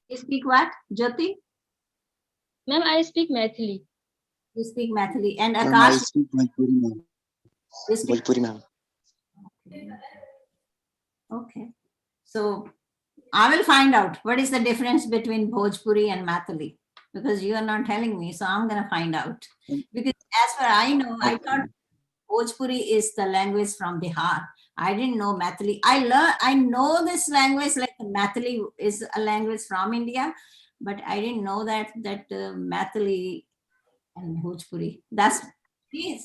You speak what? Jyoti? Ma'am, I speak Maithili. You speak Maithili. And Ma'am, I Akash? speak Bhojpuri, ma'am. You speak? Bhojpuri, ma'am. Okay. So I will find out what is the difference between Bhojpuri and Maithili, because you are not telling me, so I'm going to find out. Because as far I know, I thought Bhojpuri is the language from Bihar. I didn't know Maithili. I know this language, like Maithili is a language from India, but I didn't know that Maithili and Bhojpuri. That's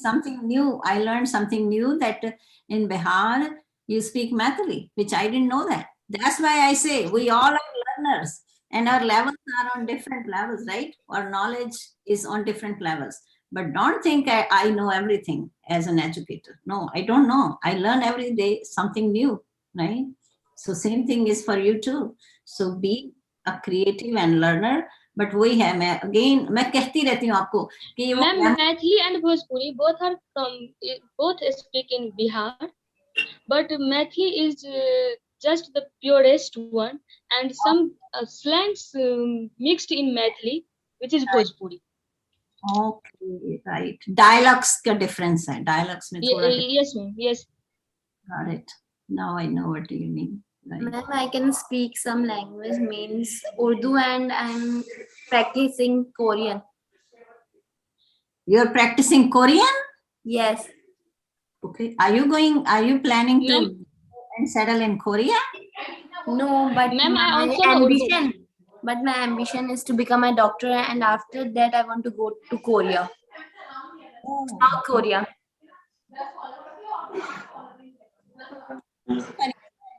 something new. I learned something new, that in Bihar you speak Maithili, which I didn't know that. That's why I say we all are learners and our levels are on different levels, right? Our knowledge is on different levels. But don't think I know everything as an educator. No, I don't know. I learn every day something new, right? So same thing is for you too. So be a creative and learner. But वही है, मैं कहती रहती हूँ आपको कि वो Ma'am, Maithili and Bhojpuri both speak in Bihar, but Maithili is just the purest one, and some slangs mixed in Maithili, which is Bhojpuri. Okay, right. Dialects का difference है. Dialects में थोड़ा difference. Yes, ma'am. Yes. Got it. Now I know what you mean. Right. Ma'am, I can speak some language, means Urdu, and I'm practicing Korean. You're practicing Korean? Yes. Okay. Are you planning to and settle in Korea? No, but Ma'am, I my also know Urdu. ambition is to become a doctor, and after that I want to go to Korea. South Korea.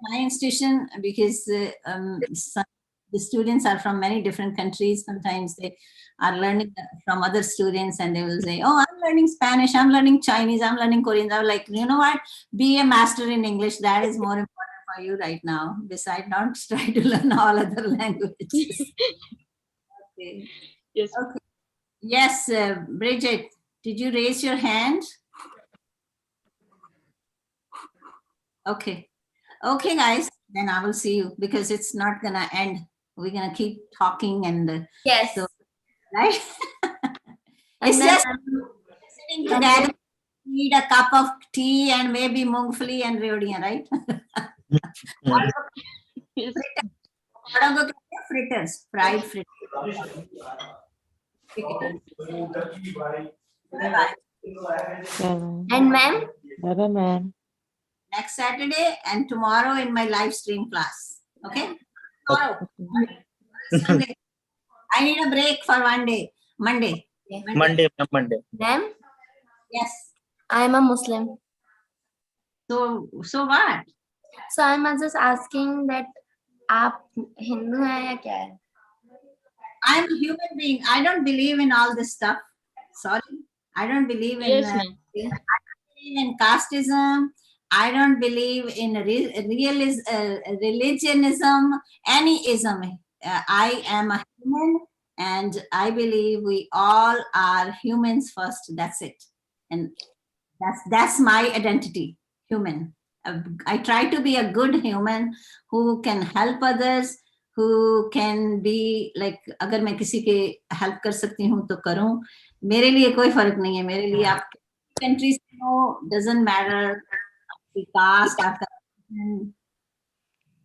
My institution, because the students are from many different countries. Sometimes they are learning from other students and they will say, oh, I'm learning Spanish, I'm learning Chinese, I'm learning Korean. I'm like, you know what? Be a master in English. That is more important for you right now. Besides, not try to learn all other languages. Okay. Yes. Okay. Yes, Bridget, did you raise your hand? Okay. Okay, guys, then I will see you, because it's not gonna end. We're gonna keep talking and yes, so, right? And It's then just sitting together, need a cup of tea and maybe mungfali and reodiyan, right? Yes. Fritters, fried fritters. Bye-bye. And ma'am? Bye-bye, ma'am. Next Saturday and tomorrow in my live stream class. Okay? Tomorrow. Sunday. I need a break for one day. Monday. Monday. Ma'am? Yes. I am a Muslim. So what? So I'm just asking that आप हिंदू हैं या क्या है? I'm a human being. I don't believe in all this stuff. Sorry. I don't believe in, Yes, I ma'am. don't believe in casteism. I don't believe in religionism, any ism. I am a human and I believe we all are humans first. That's it. And that's my identity, human. I try to be a good human who can help others, who can be like, अगर मैं किसी के help कर सकती हूँ तो करूँ. मेरे लिए कोई फर्क नहीं है. मेरे लिए आप countries know, doesn't matter. The caste, after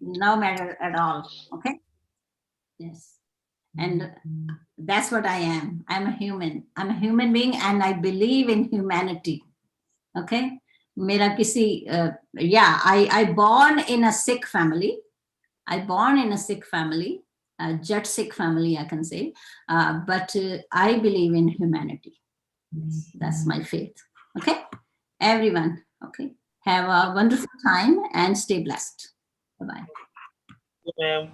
no matter at all. Okay. Yes. And that's what I am. I'm a human. I'm a human being, and I believe in humanity. Okay. Mera kisi, yeah, I born in a Sikh family. I born in a Sikh family, a Jat Sikh family, I can say. But I believe in humanity. That's my faith. Okay. Everyone. Okay. Have a wonderful time and stay blessed. Bye-bye. Ma'am.